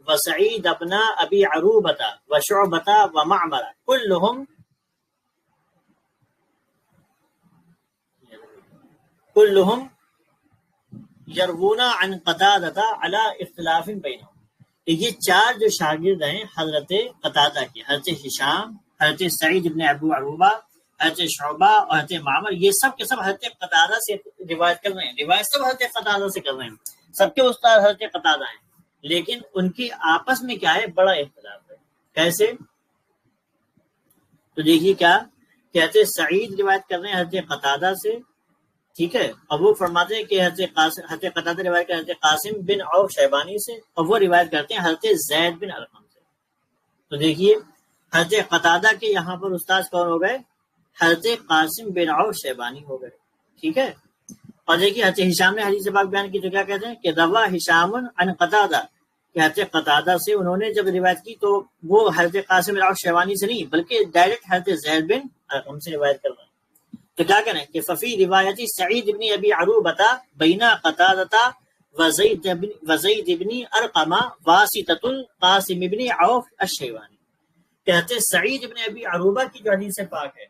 و سعید ابن ابی عروبۃ و شعبۃ و معمر کلہم یروون عن قتادہ علی اختلاف بینہم. یہ چار جو شاگرد ہیں حضرت قتادہ کے، حضرت ہشام، حضرت سعید ابن ابو عروبہ، حضرت شعبہ اور حضرت معمر، یہ سب کے سب حضرت قتادہ سے روایت کر رہے ہیں. روایت سب حضرت قتادہ سے کر رہے ہیں، سب کے استاد حضرت قتادہ ہیں، لیکن ان کی آپس میں کیا ہے، بڑا اختلاف ہے. کیسے؟ تو دیکھیے کیا کہتے ہیں، سعید روایت کر رہے ہیں حضرت قتادہ سے، ٹھیک ہے، اور وہ فرماتے ہیں کہ حضرت قتادہ روایت کرتے ہیں حضرت قاسم بن عوف شیبانی سے، اور وہ روایت کرتے ہیں حضرت زید بن ارقم سے. تو دیکھیے حضرت قتادہ کے یہاں پر استاد کون ہو گئے؟ حضرت قاسم بن عوف شیبانی ہو گئے. ٹھیک ہے. اور دیکھیے حضرت ہشام نے حدیث پاک بیان کی تو کیا کہتے ہیں کہ روا ہشام عن قتادہ، کہ حضرت قتادہ سے انہوں نے جب روایت کی تو وہ حضرت قاسم بن عوف شیبانی سے نہیں بلکہ ڈائریکٹ حضرت زید بن ارقم سے روایت کر رہے ہیں. تو کیا کریں کہ ففی روایتی سعید ابن ابی عروبۃ بین قتادہ وزید ابن ارقم واسطۃ القاسم ابن عوف الشیبانی، کہتے ہیں سعید ابن ابی عروبہ کی جو حدیث پاک ہے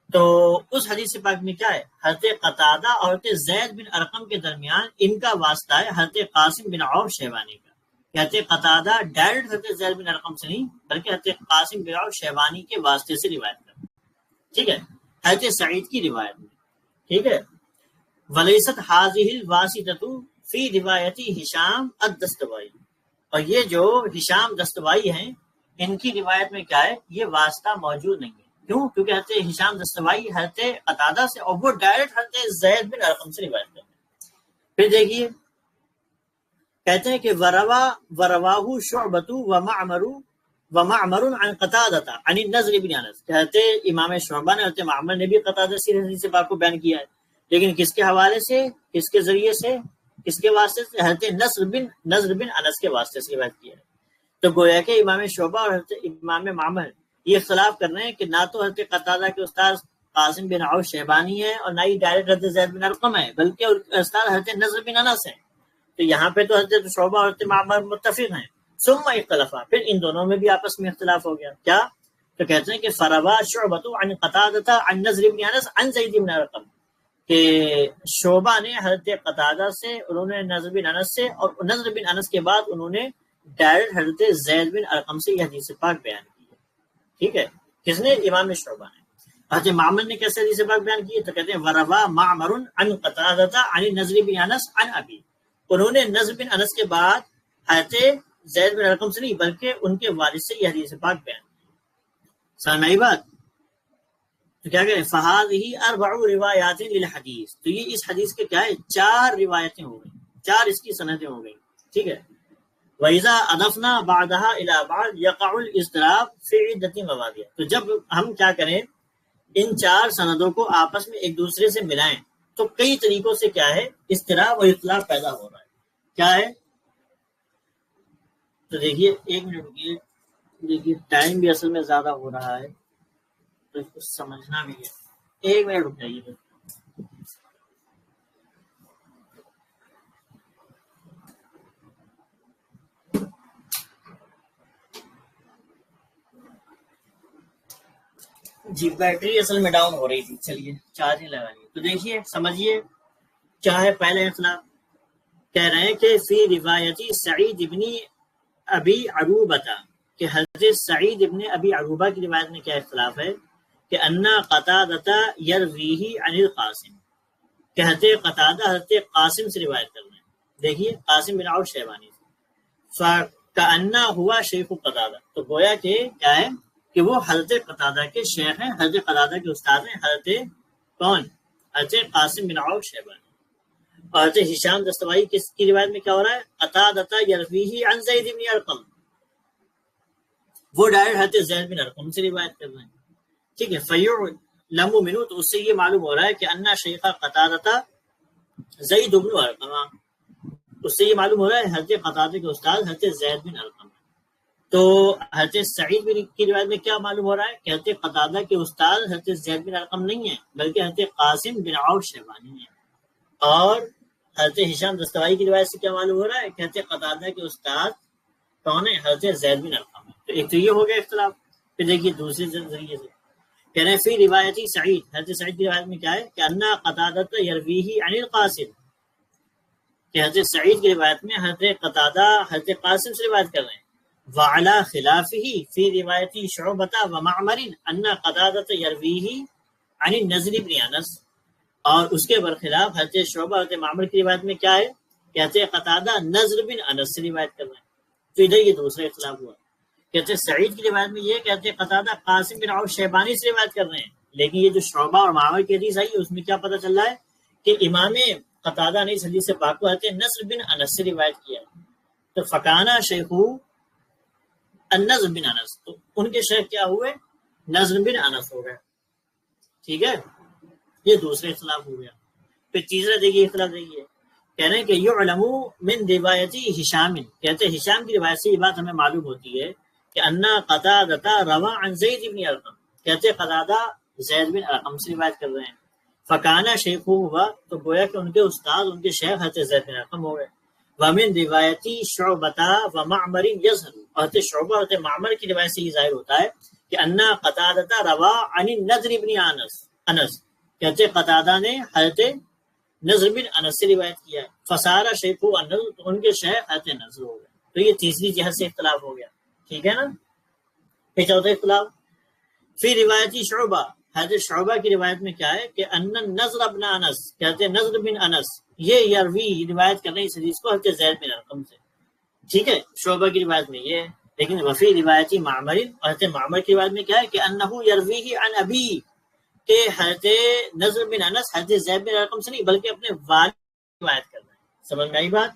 تو اس حدیث پاک میں کیا ہے، حضرت قتادہ اور حضرت زید بن ارقم کے درمیان ان کا واسطہ ہے حضرت قاسم بن عوف شیبانی کا. کہتے قتادہ ڈائریکٹ حضرت زید بن ارقم سے نہیں بلکہ حضرت قاسم بن عوف شیبانی کے واسطے سے روایت کرتے ہیں. ٹھیک ہے، حضرت سعید کی روایت میں. ٹھیک ہے، ولیست حاضح الواسطۃ فی روایتی ہشام الدستوائی، اور یہ جو ہشام دستوائی ہیں ان کی روایت میں کیا ہے، یہ واسطہ موجود نہیں ہے. کیوں؟ کیونکہ حضرت ہشام دستوائی حضرت قتادہ سے اور وہ ڈائریکٹ حضرت زید بن ارقم سے روایت کرتے ہیں. پھر دیکھیے کہتے ہیں کہ ورواہ شعبۃ ومعمر عن قتادہ عن النضر بن انس. کہتے امام شعبہ نے حضرت معمر نے بھی قتادہ سے حدیث پاک کو بیان کیا ہے، لیکن کس کے حوالے سے، کس کے ذریعے سے، کس کے واسطے سے؟ حضرت نضر بن انس کے واسطے سے روایت کیا ہے. تو گویا کہ امام شعبہ اور حضرت امام معمر یہ اختلاف کر رہے ہیں کہ نہ تو حضرت قتادہ کے استاد قاسم بن عوف شیبانی ہے اور نہ ہی ڈائریکٹ حضرت زید بن ارقم ہے، بلکہ استاد حضرت نضر بن انس ہے. تو یہاں پہ تو حضرت شعبہ اور حضرت معمر متفق ہیں. ثم اختلافا، پھر ان دونوں میں بھی آپس میں اختلاف ہو گیا. کیا؟ تو کہتے ہیں کہ فروا شعبۃ عن قتادہ عن نضر بن انس عن زید بن ارقم، کہ شعبہ نے حضرت قتادہ سے، انہوں نے نضر بن انس سے، اور نضر بن انس کے بعد انہوں نے ڈائریکٹ حضرت زید بن ارقم سے یہ حدیث پاک بیان کی ہے. ٹھیک ہے، کس نے؟ امام شعبہ نے. حضرت معمر نے کیسے حدیث پاک بیان کی ہے؟ تو کہتے ہیں وروا معمر عن قتادہ عن نضر بن انس عن ابی، انہوں نے نضر بن انس کے بعد حضرت زید بن ارقم سے نہیں بلکہ ان کے والد سے یہ حدیث پاک بیان کی. سمجھ میں آئی بات؟ تو کیا کہتے ہیں فہذہ اربع روایات للحدیث، تو یہ اس حدیث کے کیا ہے، 4 روایتیں ہو گئی، 4 اس کی سندیں ہو گئی. ٹھیک ہے، وَإِذَا أَضَفْنَا بَعْدَهَا إِلَى بَعْضٍ يَقَعُ الْاضْطِرَابُ فِي عِدَّةِ مَوَاضِعٍ. تو جب ہم کیا کریں، ان 4 سندوں کو آپس میں ایک دوسرے سے ملائیں تو کئی طریقوں سے کیا ہے، اضطراب اور اختلاف پیدا ہو رہا ہے. کیا ہے؟ تو دیکھیے ایک منٹ رکیے، دیکھیے ٹائم بھی اصل میں زیادہ ہو رہا ہے تو اس کو سمجھنا بھی ہے. ایک منٹ رک جائیے. جی بیٹری اصل میں ڈاؤن ہو رہی تھی، چلیے چارج لگا لیے. تو دیکھیے سمجھیے کیا ہے پہلے اختلاف. کہہ رہے ہیں کہ فی روایتی سعید ابن ابی عروبہ، کہ حضرت سعید ابن ابی عروبہ کی روایت میں کیا اختلاف ہے کہ انا قتادہ یرویہ عن القاسم، کہتے قتادہ حضرت قاسم سے روایت کر رہے ہیں. دیکھیے قاسم بن عوف شیبانی سے. فکأنہ ہوا شیخ قتادہ، تو گویا کہ کیا ہے کہ وہ حضرت قتادہ کے شیخ ہیں، حضرت قتادہ کے استاد ہیں. حضرت کون؟ حضرت قاسم بن عوف شیبانی. اور حضرت ہشام دستوائی کس کی روایت میں کیا ہو رہا ہے، قتادہ یرویہ عن زید بن ارقم، وہ ڈائریکٹ حضرت زید بن ارقم سے روایت کر رہے ہیں. ٹھیک ہے، فیعلم منہ، تو اس سے یہ معلوم ہو رہا ہے کہ انا شیخ قتادہ زید بن ارقم، اس سے یہ معلوم ہو رہا ہے حضرت قتادہ کے استاد حضرت زید بن ارقم. تو حضرت سعید بن کی روایت میں کیا معلوم ہو رہا ہے کہ حضرت قتادہ کے استاد حضرت زید بن ارقم نہیں ہیں بلکہ حضرت قاسم بن عوف شیبانی ہیں. اور حضرت ہشام دستوائی کی روایت سے کیا معلوم ہو رہا ہے کہ حضرت قتادہ کے استاد کون ہے، حضرت زید بن ارقم ہے. تو ایک تو یہ ہو گیا اختلاف. پھر دیکھیے دوسرے ذریعے سے کہہ رہے ہیں فی روایتی سعید، حضرت سعید کی روایت میں کیا ہے کہ انا قتادہ یرویہ عن القاسم، کہ حضرت سعید کی روایت میں حضرت قتادہ حضرت قاسم سے روایت کر رہے ہیں. وعلی خلافہ فی روایتی شعبہ ومعمر ان قتادہ یرویہ عن النضر بن انس، اور اس کے برخلاف حضرت شعبہ حضرت معمر کی روایت میں کیا ہے کہ حضرت قتادہ نضر بن انس سے روایت کر رہے ہیں. تو ادھر یہ دوسرا اختلاف ہوا. کہتے سعید کی روایت میں یہ کہتے قتادہ قاسم بن عوف شیبانی سے روایت کر رہے ہیں، لیکن یہ جو شعبہ اور معمر کی حدیث آئی اس میں کیا پتہ چل رہا ہے کہ امام قتادہ نے اس حدیث سے پاک کو حضرت نصر بن انس سے روایت کیا. تو فکانہ شیخو النضر بن انس، تو ان کے شیخ کیا ہوئے، نضر بن انس ہو گئے. ٹھیک ہے، یہ دوسرے اختلاف ہو گیا. پھر تیسرا دیکھیے اختلاف دیکھیے، کہہ رہے ہیں کہ یعلم من روایتی ہشام، کہتے ہیں ہشام کی روایت سے یہ بات ہمیں معلوم ہوتی ہے کہ انا قتادہ روا عن زید بن ارقم، کہتے قتادہ زید بن ارقم سے روایت کر رہے ہیں. فکانہ شیخ ہوا، تو گویا کہ ان کے استاد ان کے شیخ حضرت زید بن ارقم ہو گئے. ومن روایتی شعبہ و معمر یظہر، اور شعبہ اور معمر کی روایت سے یہ ظاہر ہوتا ہے کہ انا قتادہ روا عن النضر بن انس کہتے قتادہ نے حضرت نضر بن انس سے روایت کیا ہے، فسارہ شیخ انس، تو ان کے شیخ حضرت نضر ہو گئے، تو یہ تیسری جہت سے اختلاف ہو گیا، ٹھیک ہے نا۔ پھر چوتھا اختلاف فی روایتی شعبہ، حضرت شعبہ کی روایت میں کیا ہے کہ ان نضر بن انس، کہتے نضر بن انس یہ یروی روایت کر رہے ہیں اس حدیث کو حضرت زید بن ارقم سے، ٹھیک ہے، شعبہ کی روایت میں یہ ہے۔ لیکن وفی روایتی معمر، حضرت معمر کی روایت میں کیا ہے کہ انہ یرویہ عن ابی، کہ حضرت نضر بن انس حضرت زید بن ارقم سے نہیں بلکہ اپنے والد کی روایت کر رہے ہیں، سمجھ میں آئی بات،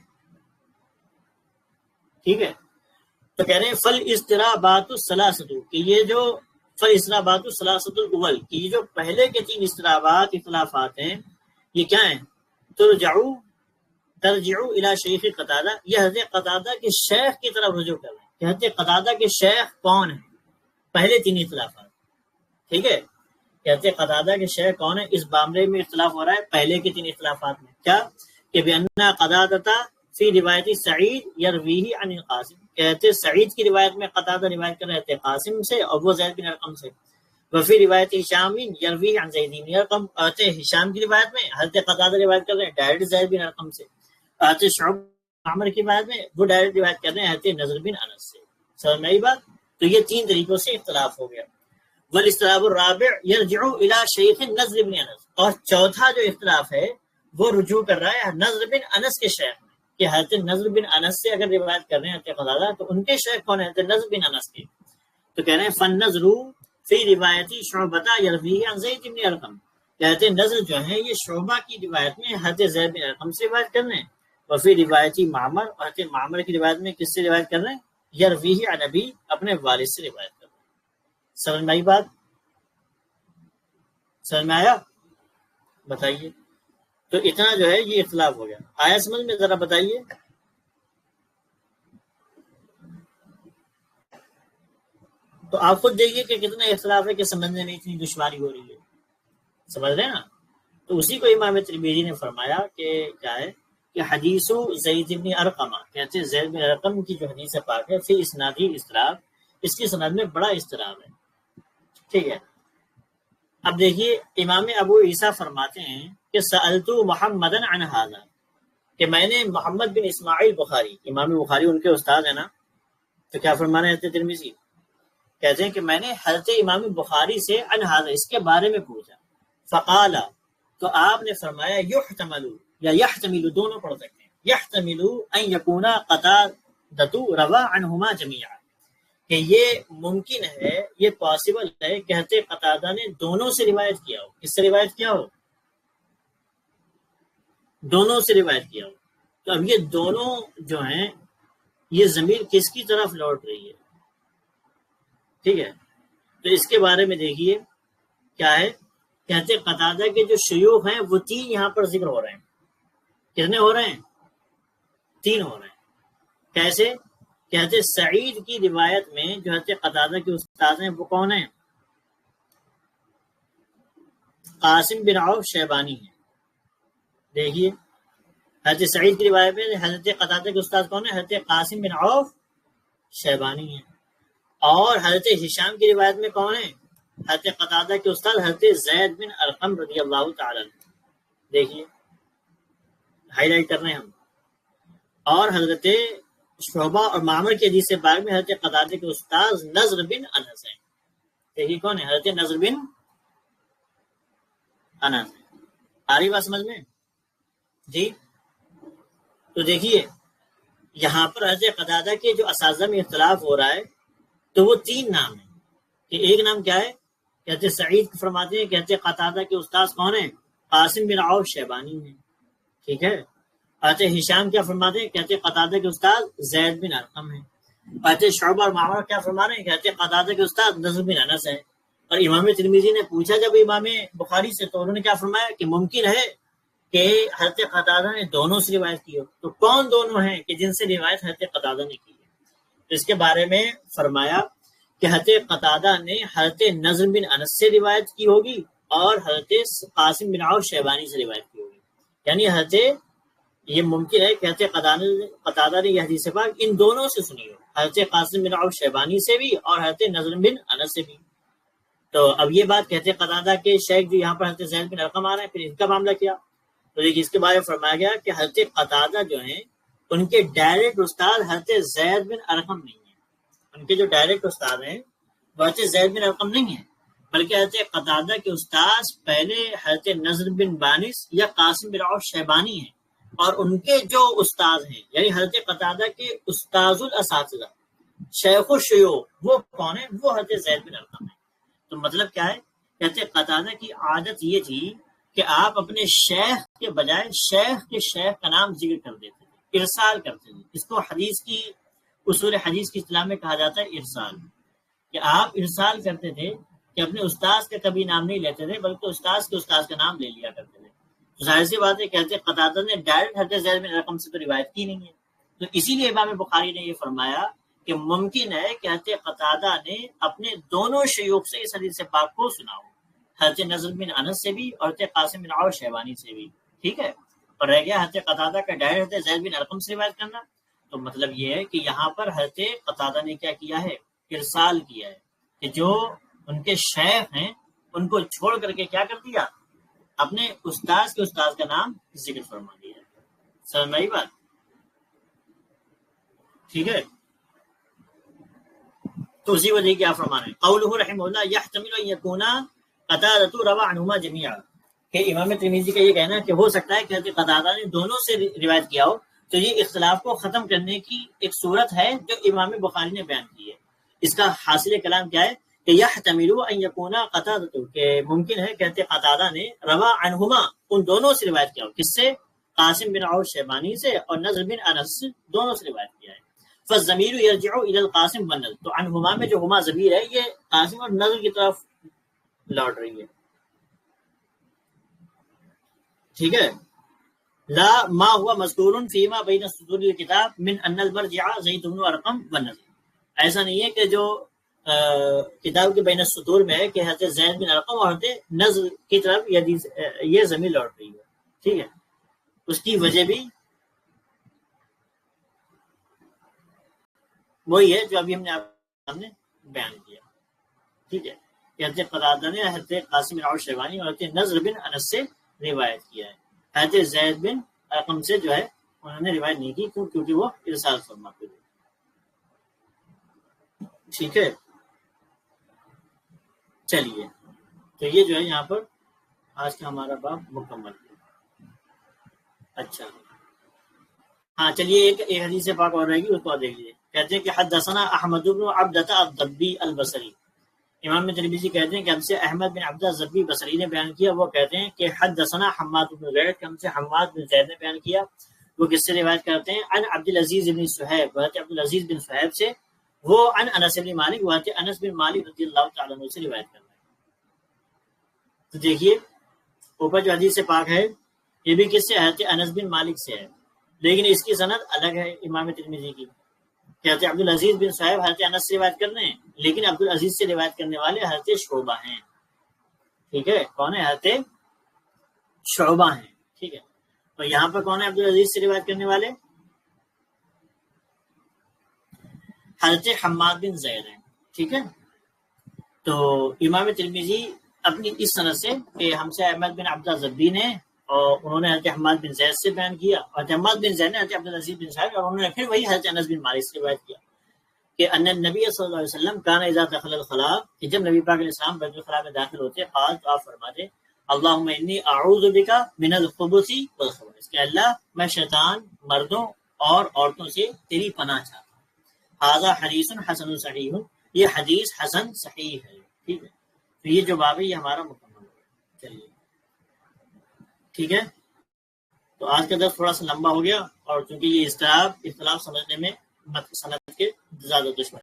ٹھیک ہے۔ تو کہہ رہے ہیں فل اضطرابات الثلاثۃ، کہ یہ جو فل اضطرابات الثلاثۃ الاول، کہ یہ جو پہلے کے تین اضطرابات اختلافات ہیں یہ کیا ہیں، ترجعو الی شیخ قتادہ، یہ حضرت قتادہ کے شیخ کی طرف رجوع کر رہے ہیں کہ حضرت قتادہ کے شیخ کون ہیں، پہلے تین اختلافات، ٹھیک ہے، کہتے قتادہ کے شیخ کون ہے، اس معاملے میں اختلاف ہو رہا ہے پہلے کے تین اختلافات میں، کیا کہ بأن قتادہ فی روایت سعید یرویہ عن القاسم، کہتے سعید کی روایت میں قتادہ روایت کر رہے تھے قاسم سے اور وہ زید بن ارقم سے، وفی روایت ہشام یرویہ عن زید بن ارقم، آتے ہشام کی روایت میں حضرت قتادہ روایت کر رہے ہیں ڈائریکٹ زید بن ارقم سے، آتے شعبہ عمر کی روایت میں وہ ڈائریکٹ روایت کر رہے ہیں حضرت نضر بن انس سے، سمجھ میں آئی بات، تو یہ تین طریقوں سے اختلاف ہو گیا۔ والاختلاف الرابع یرجع الی شیخ نضر بن انس، اور چوتھا جو اختلاف ہے وہ رجوع کر رہا ہے نضر بن انس کے شیخ میں، کہ حضرت نضر بن انس سے اگر روایت کر رہے ہیں حضرت قتادہ تو ان کے شیخ کون ہے، حضرت نضر بن انس کے، تو کہہ رہے ہیں فالنضر فی روایتی شعبہ یرویہ عن زید بن ارقم، کہتے ہیں نضر جو ہیں یہ شعبہ کی روایت میں حضرت زید بن ارقم سے روایت کر رہے ہیں، وفی روایتی معمر، حضرت معمر کی روایت میں کس سے روایت کر رہے ہیں، یرویہ عن ابی، اپنے والد سے روایت کر رہے ہیں، سمجھ میں آئی بات، سمجھ میں آیا، بتائیے، تو اتنا جو ہے یہ اختلاف ہو گیا، آیا سمجھ میں، ذرا بتائیے۔ تو آپ خود دیکھیے کہ کتنا اختلاف ہے کہ سمجھنے میں اتنی دشواری ہو رہی ہے، سمجھ رہے ہیں نا۔ تو اسی کو امام ترمذی نے فرمایا کہ کیا ہے کہ حدیث زید بن ارقم، کہتے ہیں زید بن ارقم کی جو حدیث پاک ہے فی اسنادی اضطراب، اس کی سند میں بڑا اضطراب ہے، ٹھیک ہے۔ اب دیکھیے امام ابو عیسیٰ فرماتے ہیں کہ سألت محمدًا عن هذا، کہ میں نے محمد بن اسماعیل بخاری، امام بخاری ان کے استاد ہیں نا، تو کیا فرمانا ہے ترمذی، کہتے ہیں کہ میں نے حضرت امام بخاری سے عن هذا، اس کے بارے میں پوچھا، فقال، تو آپ نے فرمایا یحتمل، یا یحتمل دونوں پڑھ سکتے ہیں، یحتمل ان یکون قتادۃ روا عنہما جميعا، کہ یہ ممکن ہے، یہ پاسبل ہے، کہتے قتادہ نے دونوں سے روایت کیا ہو، کس سے روایت کیا ہو، دونوں سے روایت کیا ہو، تو اب یہ دونوں جو ہیں یہ ضمیر کس کی طرف لوٹ رہی ہے، ٹھیک ہے، تو اس کے بارے میں دیکھیے کیا ہے، کہتے قتادہ کے جو شیوخ ہیں وہ تین یہاں پر ذکر ہو رہے ہیں، کتنے ہو رہے ہیں، تین ہو رہے ہیں، کیسے، کہتے سعید کی روایت میں جو حضرت قتادہ کے استاد ہیں وہ کون ہیں، قاسم بن عوف شیبانی ہیں، دیکھیے حضرت سعید کی روایت میں حضرت قتادہ کے استاد کون ہیں، حضرت قاسم بن عوف شیبانی ہیں، اور حضرت ہشام کی روایت میں کون ہیں، حضرت قتادہ کے استاد حضرت زید بن ارقم رضی اللہ تعالی عنہ، دیکھیے ہائی لائٹ کر رہے ہیں ہم، اور حضرت شعبہ اور معمر کی حدیث پاک میں حضرت قتادہ کے استاد نضر بن انس ہیں، دیکھیے کون ہے، حضرت نضر بن انس، آ رہی بات سمجھ میں جی۔ تو دیکھیے یہاں پر حضرت قتادہ کے جو اساتذہ میں اختلاف ہو رہا ہے تو وہ تین نام ہیں، کہ ایک نام کیا ہے، کہتے سعید فرماتے ہیں کہتے قتادہ کے استاد کون ہیں، قاسم بن عوف شیبانی ہیں، ٹھیک ہے، حضرت ہشام کیا فرماتے ہیں، کہتے قتادہ کے استاد زید بن ارقم ہیں، حضرت شعبہ اور معمر کیا فرما رہے ہیں، کہتے قتادہ کے استاد نضر بن انس ہیں، اور امام ترمذی نے پوچھا جب امام بخاری سے تو انہوں نے کیا فرمایا کہ ممکن ہے کہ حضرت قتادہ نے دونوں سے روایت کی ہو، تو کون دونوں ہیں کہ جن سے روایت حضرت قتادہ نے کی ہے، تو اس کے بارے میں فرمایا کہ حضرت قتادہ نے حضرت نضر بن انس سے روایت کی ہوگی اور حضرت قاسم بن عوف شیبانی سے روایت کی ہوگی، یعنی حضرت یہ ممکن ہے کہ حضرت قتادہ نے یہ حدیث پاک ان دونوں سے سنی ہو، حضرت قاسم بن عوف شیبانی سے بھی اور حضرت نضر بن انس سے بھی۔ تو اب یہ بات کہتے قتادہ کے شیخ جو یہاں پر حضرت زید بن ارقم آ رہے ہیں، پھر ان کا معاملہ کیا؟ تو دیکھیے اس کے بارے میں فرمایا گیا کہ حضرت قتادہ جو ہیں ان کے ڈائریکٹ استاد حضرت زید بن ارقم نہیں ہیں، ان کے جو ڈائریکٹ استاد ہیں وہ حضرت زید بن ارقم نہیں ہیں، بلکہ حضرت قتادہ کے استاد پہلے حضرت نضر بن بانس یا قاسم بن عوف شیبانی ہیں، اور ان کے جو استاد ہیں یعنی حضرت قتادہ کے استاذ الاساتذہ شیخ الشیوخ وہ کون ہیں؟ وہ حضرت زید بن ارقم ہیں۔ تو مطلب کیا ہے؟ کہتے قتادہ کی عادت یہ تھی کہ آپ اپنے شیخ کے بجائے شیخ کے شیخ کا نام ذکر کر دیتے تھے، ارسال کرتے تھے۔ اس کو حدیث کی اصول حدیث کی اصطلاح میں کہا جاتا ہے ارسال، کہ آپ ارسال کرتے تھے کہ اپنے استاذ کا کبھی نام نہیں لیتے تھے بلکہ استاذ کے استاذ کا نام لے لیا کرتے تھے۔ تو ظاہر سی بات ہے کہتے قتادہ نے ڈائریکٹ حضرت زید بن ارقم سے تو روایت کی نہیں ہے، تو اسی لیے امام بخاری نے یہ فرمایا کہ ممکن ہے کہ حضرت قتادہ نے اپنے دونوں شیوخ سے اس حدیث پاک کو سنا ہو، حضرت نضر بن انس سے بھی اور حضرت قاسم بن عوف شیبانی سے بھی، ٹھیک ہے۔ اور رہ گیا حضرت قتادہ کا ڈائریکٹ حضرت زید بن ارقم سے روایت کرنا، تو مطلب یہ ہے کہ یہاں پر حضرت قتادہ نے کیا کیا ہے؟ ارسال کیا ہے، کہ جو ان کے شیخ ہیں ان کو چھوڑ کر کے کیا کر دیا؟ اپنے استاذ کے استاذ کا نام ذکر فرما دیا۔ سمجھ میں آئی بات؟ ٹھیک ہے، تو اسی وجہ کیا فرما رہے ہیں قولہ رحمہ اللہ یحتمل ان یکون قتادہ روى عنہما جميعا، کہ امام ترمذی کا یہ کہنا ہے کہ ہو سکتا ہے کہ حضرت قتادہ نے دونوں سے روایت کیا ہو، تو یہ اختلاف کو ختم کرنے کی ایک صورت ہے جو امام بخاری نے بیان کی ہے۔ اس کا حاصل کلام کیا ہے کہ یحتمل ان یکون قتادہ، کہ ممکن ہے کہ حضرت قتادہ نے روى عنہما ان دونوں سے روایت کیا ہو، کس سے؟ قاسم بن عوف شیبانی سے اور نضر بن انس دونوں سے روایت کیا ہے۔ فالضمیر یرجع الی القاسم والنضر، تو عنہما میں جو ہما ضمیر ہے یہ قاسم اور نضر کی طرف لوٹ رہی ہے، ٹھیک ہے۔ لا ما ہوا مذکور فیما بین صدور الکتاب من ان المرجع زید بن ارقم والنضر، ایسا نہیں ہے کہ جو کتاب کے بین السطور میں ہے کہ حضرت زید بن ارقم اور حضرت نضر کی طرف یہ ضمیر لوٹ رہی ہے، ٹھیک ہے۔ اس کی وجہ بھی وہی ہے جو ابھی ہم نے آپ کے سامنے بیان کیا، ٹھیک ہے، کہ حضرت قتادہ نے حضرت قاسم بن عوف شیبانی اور حضرت نضر بن انس سے روایت کیا ہے، حضرت زید بن ارقم سے جو ہے انہوں نے روایت نہیں کی کیونکہ وہ ارسال فرماتے تھے، ٹھیک ہے۔ چلیے، تو یہ جو ہے یہاں پر آج کا ہمارا باب مکمل ہے۔ اچھا ہاں، چلیے ایک حدیث پاک اور رہے گی، اس کو دیکھ لیجیے۔ کہتے ہیں کہ حدثنا احمد بن عبدۃ الضبی البصری، امام ترمذی کہتے ہیں کہ ہم سے احمد بن عبدہ الضبی بصری نے بیان کیا، وہ کہتے ہیں کہ حدثنا حماد بن زید، کہ ہم سے حماد بن زید نے بیان کیا، وہ کس سے روایت کرتے ہیں؟ عن عبدالعزیز بن صہیب، حضرت عبدالعزیز بن صہیب سے، وہ عن انس بن مالک، وہ حضرت انس بن مالک رضی اللہ تعالیٰ عنہ سے روایت کر رہے ہیں۔ تو دیکھیے اوپر جو حدیث پاک ہے یہ بھی کس سے؟ حضرت انس بن مالک سے ہے، لیکن اس کی سند الگ ہے امام ترمذی کی، کہ حضرت عبدالعزیز بن صہیب حضرت انس سے روایت کر رہے ہیں، لیکن عبدالعزیز سے روایت کرنے والے حضرت شعبہ ہیں، ٹھیک ہے۔ کون ہے؟ حضرت شعبہ ہیں، ٹھیک ہے۔ تو یہاں پر کون ہے عبدالعزیز سے روایت کرنے والے؟ حضرت حماد بن زید ہیں، ٹھیک ہے۔ تو امام ترمذی اپنی اس سند سے کہ ہم سے احمد بن عبدہ الضبی نے، اور انہوں نے حضرت حماد بن زید سے بیان کیا، اور حضرت حماد بن زید نے حضرت عبدالعزیز بن صہیب، اور انہوں نے پھر وہی حضرت انس بن مالک سے روایت کیا کہ ان النبی صلی اللہ علیہ وسلم کان اذا دخل الخلاء، کہ جب نبی پاک علیہ السلام بیت الخلاء میں داخل ہوتے قال، تو آپ فرماتے اللہم انی اعوذ بک من الخبث والخبائث، کہ اللہ میں شیطان، مردوں اور عورتوں سے تیری پناہ چاہتا ہوں۔ ھذا حدیث حسن صحیح، یہ حدیث حسن صحیح ہے، ٹھیک ہے۔ تو یہ جو باب ہے یہ ہمارا مکمل ہو گیا، چلیے ٹھیک ہے۔ تو آج کا درس تھوڑا سا لمبا ہو گیا، اور چونکہ یہ اختلاف سمجھنے میں سند کے زیادہ دشمن